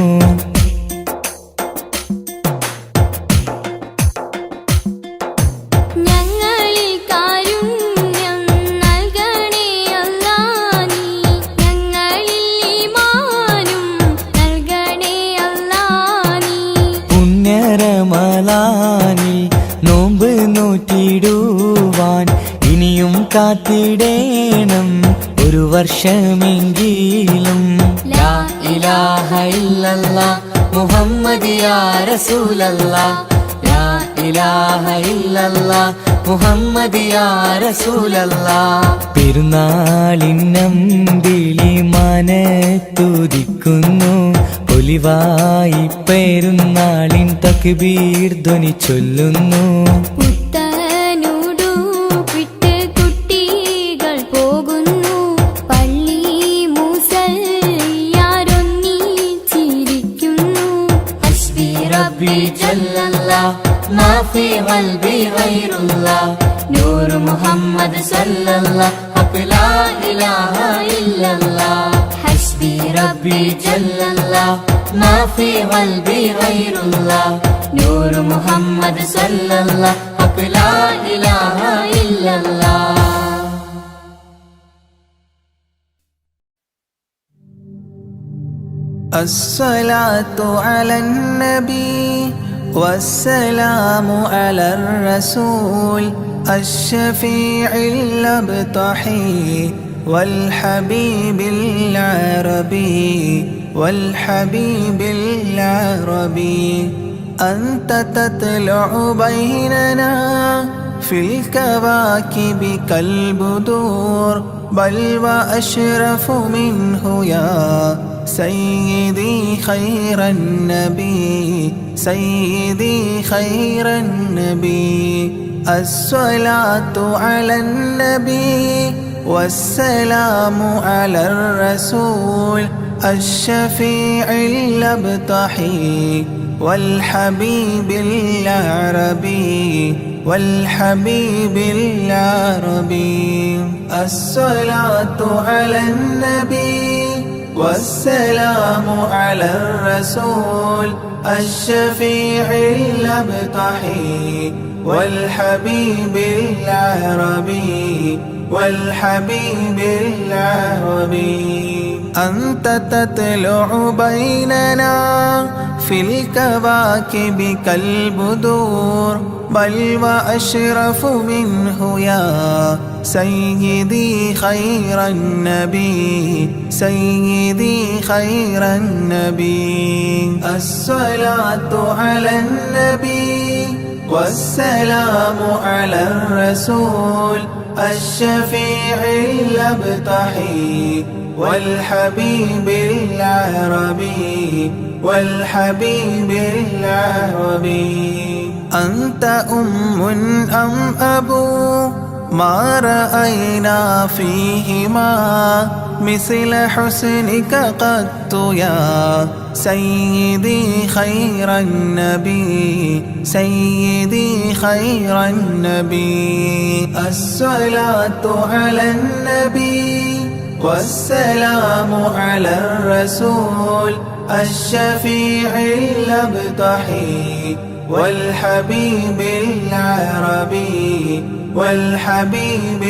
ഞങ്ങളിൽ കാരുണ്യം നൽകണേ അല്ലാഹ് നീ ഞങ്ങളിൽ ഈമാനും നൽകണേ അല്ലാഹ് നീ പുണ്യറമളാനിൽ നോമ്പ് നോറ്റിടുവാൻ ഇനിയും കാത്തിടേണം ഒരു വർഷമെങ്കിലും ലാ ഇലാഹ ഇല്ലല്ലാഹ് മുഹമ്മദ് യാ റസൂലല്ലാ ലാ ഇലാഹ ഇല്ലല്ലാ മുഹമ്മദ് യാ റസൂലല്ലാ പെരുന്നാളിന്നമ്പിളി മനത്തുദിക്കുന്നു ഒലിവായി പെരുന്നാളിൻ തക്ബീർ ധ്വനി ചൊല്ലുന്നു പുത്തനുടുപ്പിട്ട് കുട്ടികൾ പോകുന്നു പള്ളി മുസല്ലിയാരൊന്നിച്ചിരിക്കുന്നു ഹസ്ബി റബ്ബി ജല്ലല്ലാ മാ ഫീ ഖൽബി ഗൈറുല്ലാ നൂറ് മുഹമ്മദ് സല്ലല്ലാ ഹഖ് ലാ ഇലാഹ ഇല്ലല്ലാ ഹസ്ബി റബ്ബി ജല്ലല്ലാ മാ ഫീ ഖൽബി ഗൈറുല്ലാ നൂറ് മുഹമ്മദ് സല്ലല്ലാ ഹഖ് ലാ ഇലാഹ ഇല്ലല്ലാ الصلاة على النبي والسلام على الرسول الشفيع الأبطحي والحبيب العربي والحبيب العربي أنت تطلع بيننا في الكواكب كالبدور بل وأشرف منه يا سيدي خير النبي سيدي خير النبي الصلاة على النبي والسلام على الرسول الشفيع الأبطحي والحبيب العربي والحبيب العربي الصلاة على النبي والسلام على الرسول الشفيع الأبطحي والحبيب العربي والحبيب العربي أنت تطلع بيننا في الكواكب كالبدور بل وأشرف منه يا سيدي خير النبي سيدي خير النبي الصلاة على النبي والسلام على الرسول الشفيع الأبطحي والحبيب العربي والحبيب العربي أنت أم أم أبو ما رأينا فيهما مثل حسنك قط يا سيدي خير النبي سيدي خير النبي الصلاة على النبي والسلام على الرسول الشفيع الأبطحي والحبيب العربي والحبيب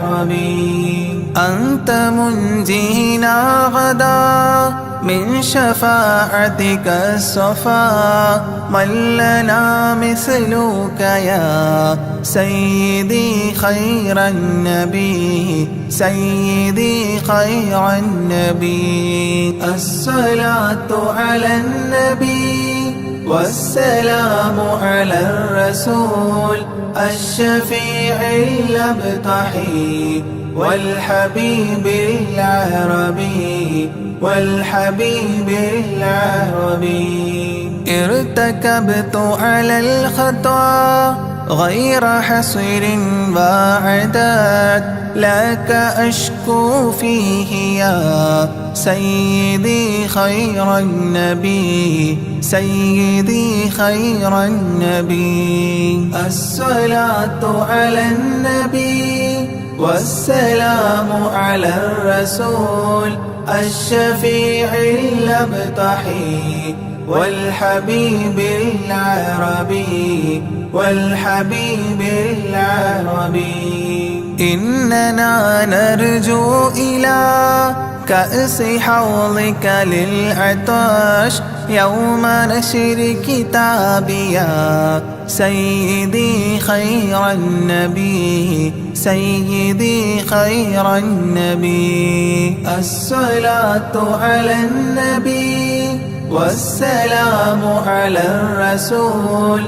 العربي أنت منجينا غدا من شفاعتك الصفا من لنا مثلك يا سيدي خير النبي سيدي خير النبي الصلاة على النبي والسلام على الرسول الشفيع الأبطحي والحبيب العربي والحبيب العربي ارتكبت على الخطا غير حصير وعداد لك أشكو فيه يا سيدي خير النبي سيدي خير النبي الصلاة على النبي والسلام على الرسول الشفيع الأبطحي والحبيب العربي والحبيب العربي إننا نرجو إلى كأس حوضك للعطاش يوم نشر كتابي يا سيدي خير النبي سيدي خير النبي الصلاة على النبي والسلام على الرسول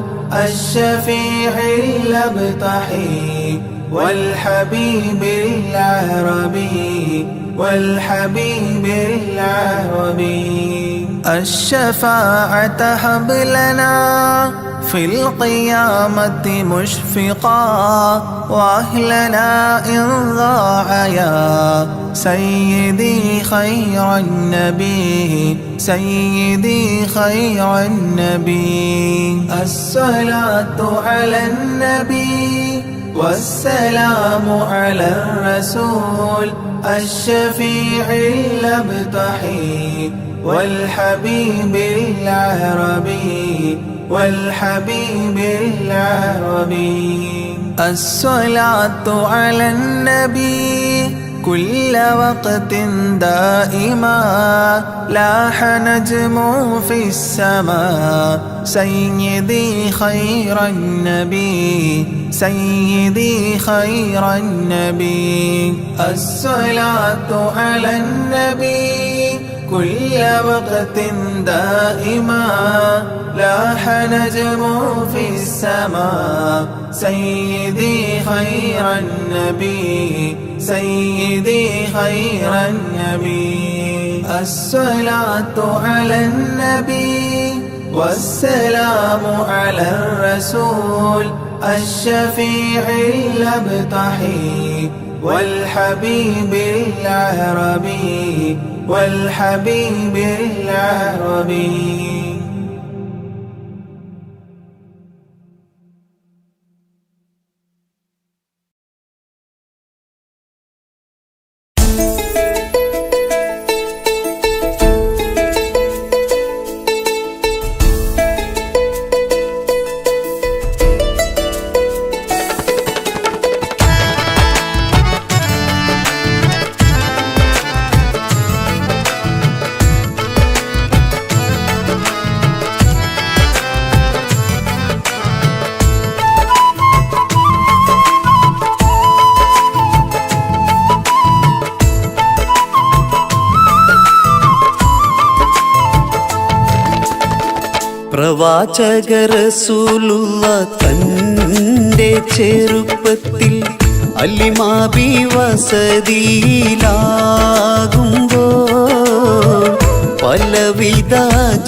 الشفيع الأبطحي والحبيب العربي والحبيب العربي. الشفاعة هب لنا في القيامة مشفقا وأهلنا إن ضاع يا سيدي خير النبي سيدي خير النبي. الصلاة على النبي والسلام على الرسول الشفيع الأبطحي والحبيب العربي والحبيب العربي. الصلاة على النبي كل وقت دائما لاح نجم في السماء سيدي خير النبي سيدي خير النبي. الصلاة على النبي كل وقت دائما لاح نجم في السماء سيدي خير النبي سيدي خير النبي. الصلاة على النبي والسلام على الرسول الشفيع الأبطحي والحبيب العربي والحبيب العربي. പ്രവാചക റസൂലുള്ള തന്റെ ചെറുപ്പത്തിൽ അലിമാബി വസതിയിലാകുമ്പോൾ പലവിധ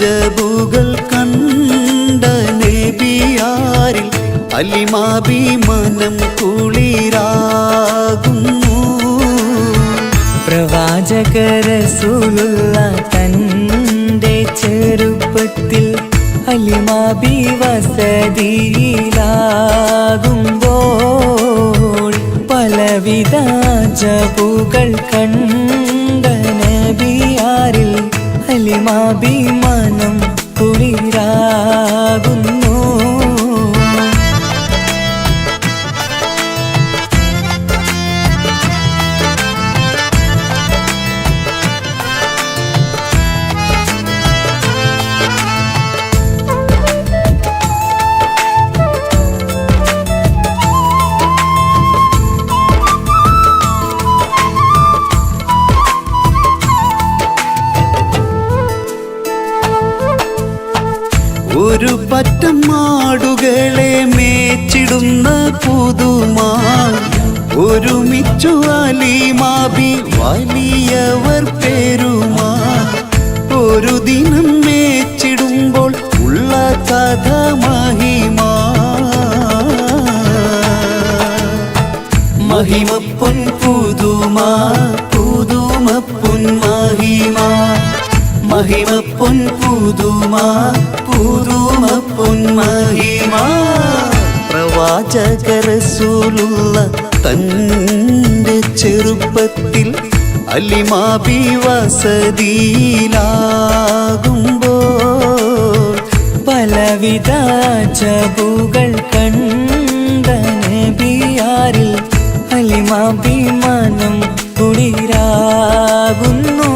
ജബുകൾ കണ്ട നബിയാരിൽ അലിമാബി മനം കുളിരാകുന്നു. പ്രവാചക റസൂലുള്ള തന്റെ ചെറുപ്പത്തിൽ അലിമാബി വസതിയിലാകുമ്പോൾ പലവിധ ജബുകൾ കണ്ട നബിയാരിൽ അലിമാബി മനം കുളിരാകുന്നു. ഒരു പറ്റം മാടുകളെ മേച്ചിടുന്ന പുതുമാ ഒരുമിച്ചു അലിമാബി വലിയവർ പെരുമാ ഒരു ദിനം മേച്ചിടുമ്പോൾ ഉള്ള കഥ മഹിമാ മഹിമപ്പൊൻ പുതുമാ പുതുമപ്പൊൻ മഹിമാ മഹിമപ്പൊൻ പുതുമാ പുതുമപ്പൊൻ മഹിമാ. പ്രവാചക റസൂലുള്ള തന്റെ ചെറുപ്പത്തിൽ അലിമാബി വസതിയിലാകുമ്പോൾ പലവിധ ജബുകൾ കണ്ട നബിയാരിൽ അലിമാബി മനം കുളിരാകുന്നു.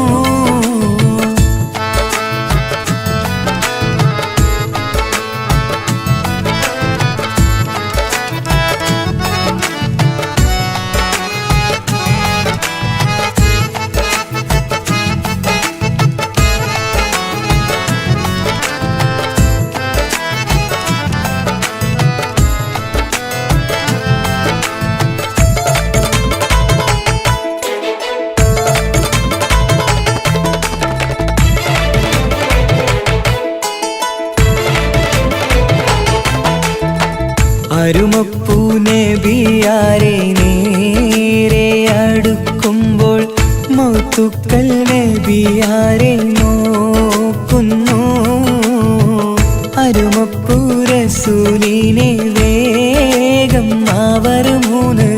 നബിയാരെ നേരെ അടുക്കുമ്പോൾ മൗത്തുക്കൾ നബിയാരെ നോക്കുന്നു. അരുമപ്പൂ റസൂലിനെ വേഗം അവർ മൂന്ന്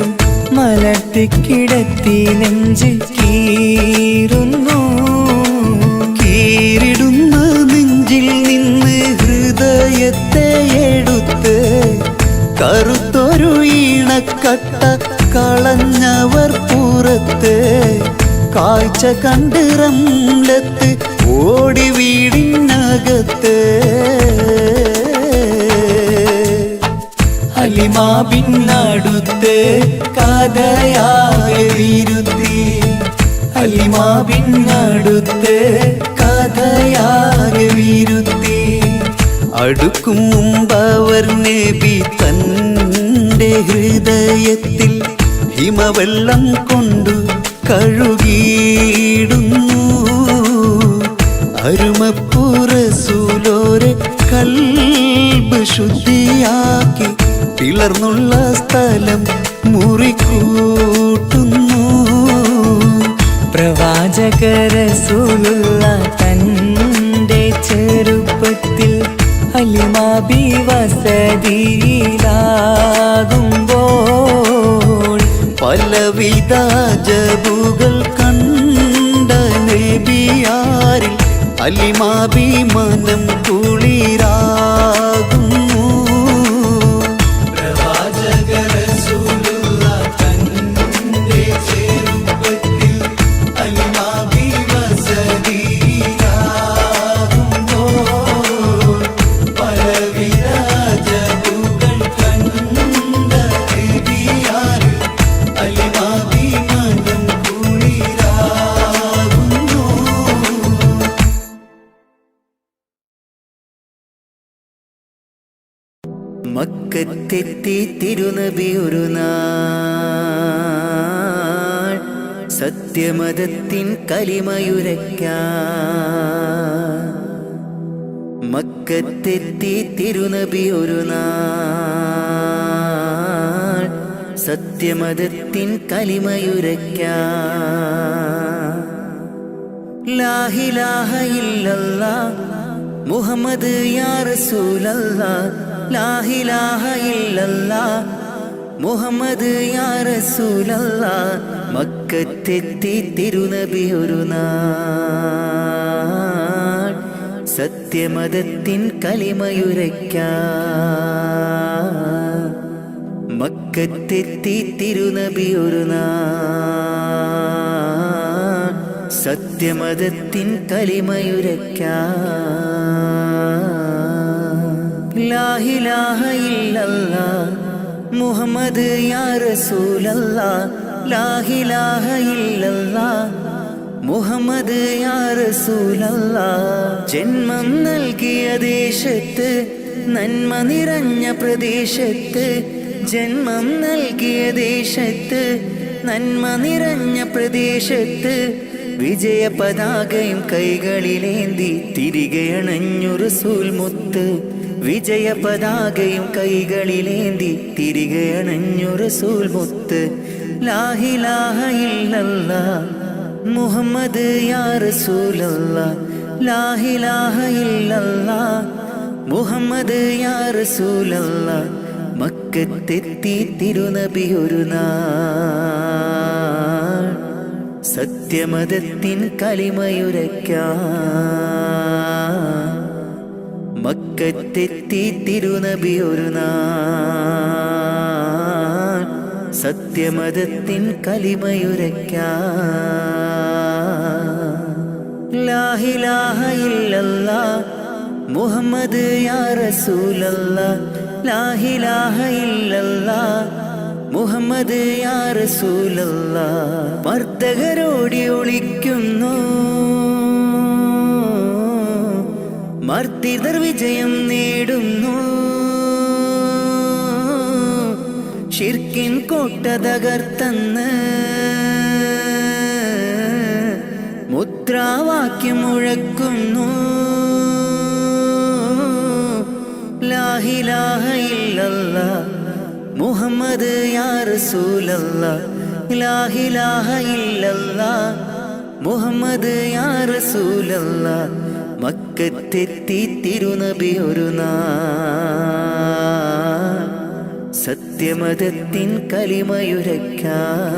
മലർത്തിക്കിടത്തി നെഞ്ച് കീറുന്നു. കീറിടുന്ന നെഞ്ചിൽ നിന്ന് ഹൃദയത്തെ എടുത്ത് കറുത്തൊരു ഈണക്കട്ട കളഞ്ഞവർ പുറത്ത്. കാഴ്ച കണ്ട് റംലത്ത് ഓടി വീടിനകത്ത്. ഹലിമാ ബിന്നടുത്ത് കഥയാകെ വിരുത്തി. ഹലിമാ ബിന്നടുത്ത് കഥയാകെ വിരുത്തി. അടുക്കും മുമ്പവർ നബി തൻ്റെ ഹൃദയത്തിൽ ഹിമവെള്ളം കൊണ്ടു കഴുകിയിടുന്നു. അരുമപ്പൂ റസൂലോരെ കൽബ് ശുദ്ധിയാക്കി പിളർന്നുള്ള സ്ഥലം മുറിക്കൂട്ടുന്നു. പ്രവാചക റസൂലുള്ള തൻ്റെ ചെറുപ്പത്തിൽ ഹലിമാ ബി വസതിയിലാകുമ്പോൾ പലവിധ ജബുകൾ കണ്ട നബിയാരിൽ ഹലിമാ ബി മനം കുളിരാകുന്നു. മക്കത്തെത്തി തിരുനബി ഒരു നാൾ സത്യമതത്തിൻ കലിമയുരയ്ക്കാൻ. മക്കത്തെത്തി തിരുനബി ഒരു നാൾ സത്യമതത്തിൻ കലിമയുരയ്ക്കാൻ. ലാ ഇലാഹ ഇല്ലല്ലാഹ് മുഹമ്മദ് യാ റസൂലല്ലാഹ്. ലാ ഇലാഹ ഇല്ലല്ലാഹ് മുഹമ്മദ് യാ റസൂലല്ലാഹ്. മക്കത്തെത്തി തിരുനബി ഒരു നാൾ സത്യമതത്തിൻ കലിമയുരയ്ക്കാൻ. മക്കത്തെത്തി തിരുനബി ഒരു നാൾ സത്യമതത്തിൻ കലിമയുരയ്ക്കാൻ. ലാ ഇലാഹ ഇല്ലല്ലാഹ് മുഹമ്മദ് യാ റസൂലല്ലാഹ്. ലാ ഇലാഹ ഇല്ലല്ലാഹ് മുഹമ്മദ് യാ റസൂലല്ലാഹ്. ജന്മം നൽകിയ ദേശത്ത് നന്മ നിറഞ്ഞ പ്രദേശത്ത്. ജന്മം നൽകിയ ദേശത്ത് നന്മ നിറഞ്ഞ പ്രദേശത്ത്. വിജയ പതാകയും കൈകളിലേന്തി തിരികെ അണഞ്ഞു റസൂൽ മുത്ത്. വിജയ പതാകയും കൈകളിലേന്തി തിരികെ അണഞ്ഞു റസൂൽ മുത്ത്. ലാ ഇലാഹ ഇല്ലല്ലാഹ് മുഹമ്മദ് യാ റസൂലല്ലാഹ്. ലാ ഇലാഹ ഇല്ലല്ലാഹ് മുഹമ്മദ് യാ റസൂലല്ലാഹ്. മക്കത്തെത്തി തിരുനബി ഒരു നാൾ സത്യമതത്തിൻ കലിമയുരയ്ക്കാൻ. മക്കത്തെത്തി തിരുനബി ഒരു നാൾ സത്യമതത്തിൻ കലിമയുരയ്ക്കാൻ. ലാ ഇലാഹ ഇല്ലല്ലാഹ് മുഹമ്മദ് യാ റസൂലല്ലാഹ്. ലാ ഇലാഹ ഇല്ലല്ലാഹ് മുഹമ്മദ് യാ റസൂലല്ലാഹ്. മർദ്ദകരോടി ഒളിക്കുന്നു മർദ്ദിതർ വിജയം നേടുന്നു. ശിർക്കിൻ കോട്ട തകർത്തന്ന് മുദ്രാവാക്യം മുഴക്കുന്നു. ലാ ഇലാഹ ഇല്ലല്ലാഹ് മുഹമ്മദ് യാ റസൂലല്ലാ ലാ ഇലാഹ ഇല്ലല്ലാ മുഹമ്മദ് യാ റസൂലല്ലാ മക്കത്തെത്തി തിരുനബി ഒരു നാൾ സത്യമതത്തിൻ കലിമയുരയ്ക്കാൻ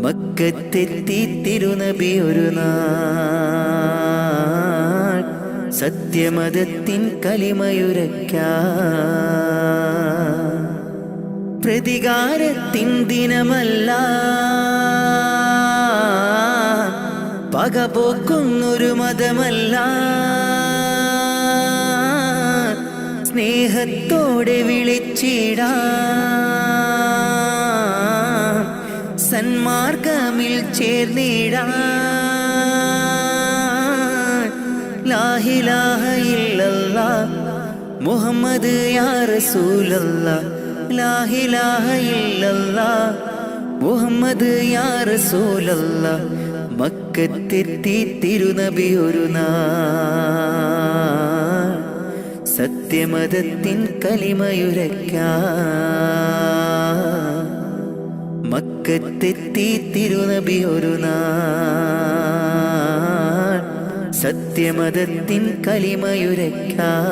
മക്കത്തെത്തി തിരുനബി ഒരു നാൾ സത്യമതത്തിൻ കലിമയുരയ്ക്കാൻ പ്രതികാരത്തിൻ ദിനമല്ല പകപോക്കുന്നൊരു മതമല്ല സ്നേഹത്തോടെ വിളിച്ചിടാം സന്മാർഗമിൽ ചേർന്നിടാം ലാ ഇലാഹ ഇല്ലല്ലാ മുഹമ്മദ് യാ റസൂലല്ലാ ലാ ഇലാഹ ഇല്ലല്ലാ മുഹമ്മദ് യാ റസൂലല്ലാ മക്കത്തെത്തി തിരുനബി ഒരു നാൾ സത്യമതത്തിൻ കലിമയുരയ്ക്കാൻ മക്കത്തെത്തി തിരുനബി ഒരു നാൾ സത്യമതത്തിൻ കലിമയുരയ്ക്കാൻ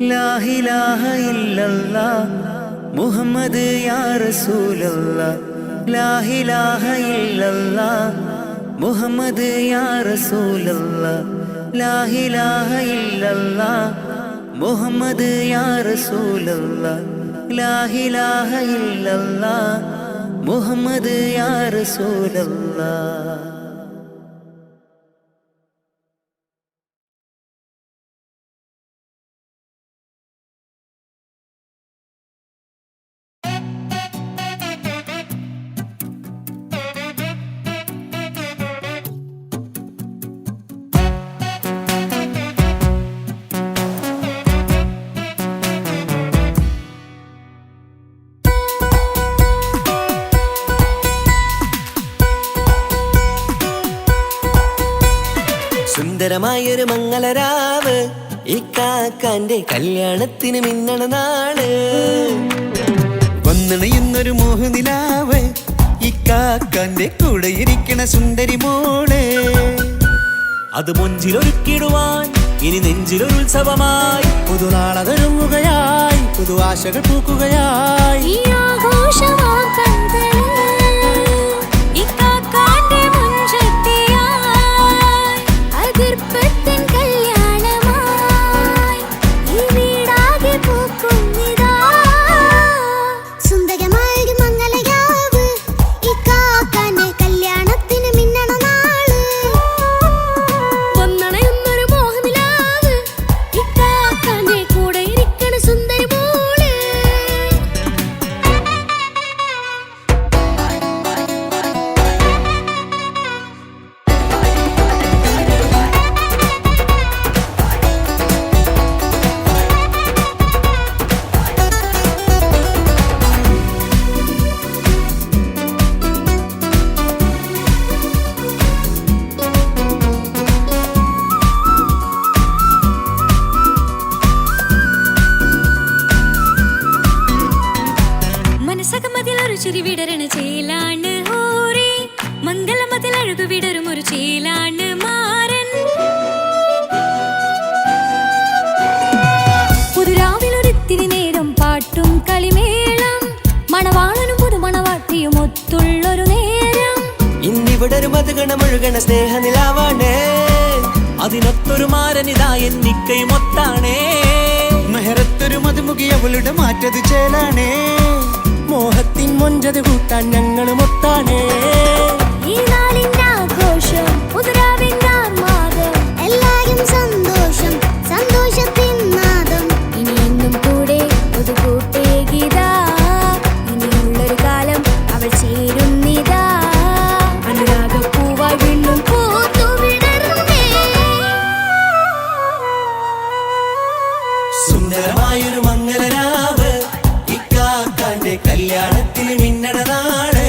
ലാ ഇലാഹ ഇല്ലല്ലാ മുഹമ്മദ് യാ റസൂലല്ലാ ലാ ഇലാഹ ഇല്ലല്ലാ മുഹമ്മദ് യാ റസൂലല്ലാ ലാ ഇലാഹ ഇല്ലല്ലാ മുഹമ്മദ് യാ റസൂലല്ലാ ലാ ഇലാഹ ഇല്ലല്ലാ മുഹമ്മദ് യാ റസൂലല്ലാ. സുന്ദരമായൊരു മംഗളരാവ് ഇക്കാക്കാന്റെ കല്യാണത്തിന് മിന്നണ നാള് വന്നണയുന്നൊരു മോഹനിലാവ് ഇക്കാക്കാന്റെ കൂടെ ഇരിക്കണ സുന്ദരി മോള് അത് മൊഞ്ചിലൊരുക്കിടുവാൻ ഇനി നെഞ്ചിലൊരു ഉത്സവമായി പുതുനാളതൊരുങ്ങുകയായി പുതു ആശകൾ പൂക്കുകയായി ഈ ആഘോഷമാക്കണ്ടേ ഇക്കാക്കാന്റെ മുൻചെത്തിയായി അതിർപ്പത്തിൻ കല്യാണമായി ഈ വീടാകെ പൂക്കുന്നിതാ സുന്ദരമായൊരു മംഗളരാവ് ഇക്കാക്കാന്റെ കല്യാണത്തിന് മിന്നണ നാള് വന്നണയുന്നൊരു മോഹനിലാവ് ഇക്കാക്കാന്റെ കൂടെ ഇരിക്കണ സുന്ദരി മോള്. മനസ്സകമതിലൊരു ചിരി വിടരണ ചേലാണ് ഹോറി മംഗളമതിൽ അഴുതു വിടരും ഒരു ചേലാണ് മാരൻ പുതുരാവിലൊരിത്തിരി നേരം പാട്ടും കളിമേളം മണവാളനും പുതുമണവാട്ടിയും ഒത്തുള്ളൊരു നേരം ഇന്നിവിടൊരു മധുഗണമൊഴുകണ സ്നേഹനിലാവാണേ അതിനൊത്തൊരു മാരനിതാ എന്നിക്കൈമൊത്താണേ മെഹറത്തൊരു മധുമുഖി അവളുടെ മാറ്റത് ചേലാണേ മോഹത്തിൻ മൊഞ്ചത് കൂട്ടാൻ ഞങ്ങളും ഒത്താണേ ഈ നാളിന്റെ ആഘോഷം പുതുരാവിന്റെ ആർമാദം എല്ലാരും സന്തോഷം സന്തോഷത്തിൻ നാദം ഇനി എന്നും കൂടെ ഒരു കൂട്ടേകിതാ ഇനിയുള്ളൊരു കാലം അവൾ ചേരുന്നിതാ അനുരാഗപ്പൂവായി വീണ്ടും പൂത്തുവിടരുന്നേ. സുന്ദരമായൊരു മംഗളരാവ് ഇക്കാക്കാന്റെ കല്യാണത്തിന് മിന്നണ നാള്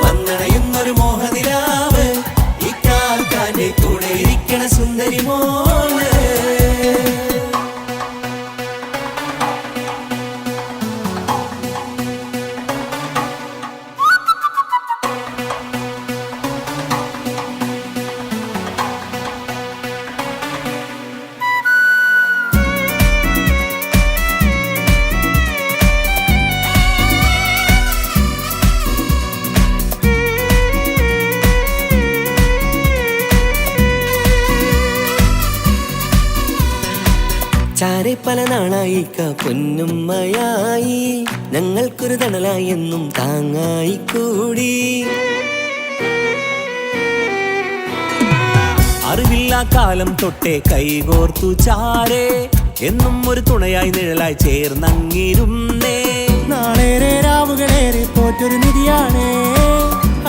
വന്നണയുന്നൊരു മോഹനിലാവ് ഇക്കാക്കാന്റെ കൂടെ ഇരിക്കണ സുന്ദരി മോള് ഉഷാരെ പല നാളായി ഇക്ക പൊന്നുമ്മയായി ഞങ്ങൾക്കൊരു തണലായി എന്നും താങ്ങായി കൂടി. അറിവില്ല കാലം തൊട്ടേ കൈകോർത്തു ചാരേ എന്നും ഒരു തുണയായി നിഴലായി ചേർന്നങ്ങിരുന്നേ. നാളേറെ രാവുകളേറെ പോറ്റൊരു നിധിയാണേ,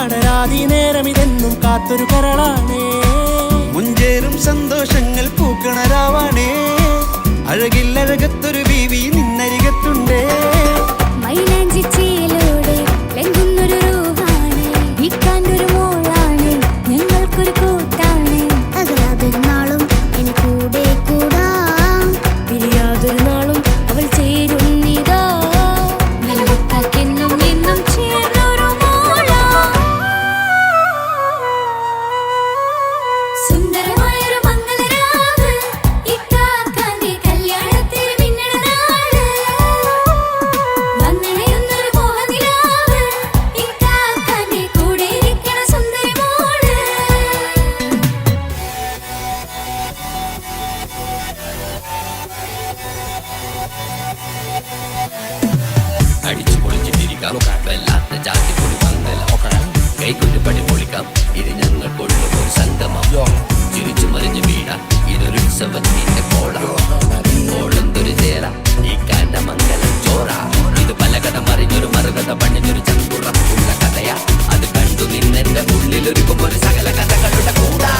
അടരാതി നേരം ഇതെന്നും കാത്തൊരു കരളാണേ. മുഞ്ചേറും സന്തോഷങ്ങൾ പൂക്കണരാവാണേ, അഴകില്ലഴകത്തൊരു ബീവി നിന്നരികത്തുണ്ടേ. മൈലാഞ്ചി ചേലോടെ ലംഘുന്നൊരു റൂഹാണ്, ഇക്കാന്റൊരു മോളാണ്, ഞങ്ങൾക്കൊരു കൂട്ടാണ്. അകലാതൊരു നാളും എന്നെ കൂടെ കൂടാം, പിരിയാതൊരു നാളും അവൾ ചേരുന്നിതാ. നൽകുക്കാക്കെന്നും എന്നും ചേർന്നൊരു മോളാ. സുന്ദരമായൊരു മംഗളരാവ്, ഇക്കാക്കാന്റെ കല്യാണത്തിൽ മിന്നണ നാള്. വന്നണയുന്നൊരു മോഹനിലാവ്, ഇക്കാക്കാന്റെ കൂടെ ഇരിക്കണ സുന്ദരി മോള്. അടിച്ചു പൊളിച്ചിട്ടിരിക്കാം വല്ലാത്ത ജാതി പൊളി മംഗല കൈകൊണ്ട് പടി പൊളിക്കാം ഇത് ഞങ്ങൾക്കുള്ള ഒരു സംഗമം ചിരിച്ചു മറിഞ്ഞു വീണ ഇതൊരു ഉത്സവത്തിന്റെ കോളന്തൊരു ചേര ഈ കാണ്ട മംഗലം ചോറ ഇത് പല കഥ മറിഞ്ഞൊരു മറുകഥ പണിഞ്ഞൊരു ചങ്കുറപ്പുള്ള കഥയാ അത് കണ്ടു നിന്നെന്റെ ഉള്ളിലൊരുക്കും ഒരു സകല കഥകളുടെ കൂടാ.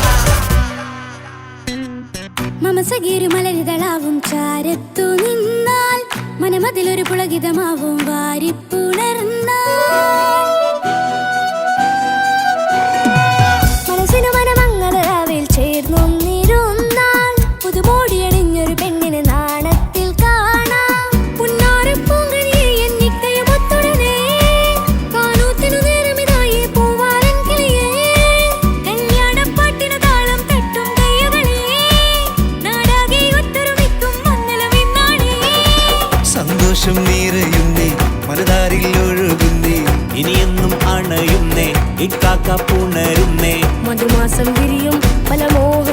മമസഗിരു മലരിതളാവും ചാരത്തു നിന്നാൽ മനമതിലൊരു പുളകിതമാവും വാരിപ്പുണർന്നാൽ. മനസ്സിനു മനമങ്ങതരാവിൽ ചേർന്നൊന്നിരുന്നാൽ പുതുമോടിയണിഞ്ഞൊരു പെണ്ണിന് നാണത്തിൽ കാണാം. പുന്നാരപ്പൂങ്കനിയെ എന്നിക്കയുമൊത്തുടനെ കാനൂത്തിനു നേരമിതായി പൂവാലൻ കിളിയേ. കല്യാണപ്പാട്ടിനു താളം തട്ടും കയ്യുകളേ, നാടാകെ ഒത്തൊരുമിക്കും മംഗളമെന്നാണേ. സന്തോഷം നിറയുന്നേ, മനതാരിൽ ഒഴുകുന്നേ, ഇനിയെന്നും അണയുന്നേ ഇക്കാക്ക പുണരുന്നേ. മധുമാസം വിരിയും പല മോഹ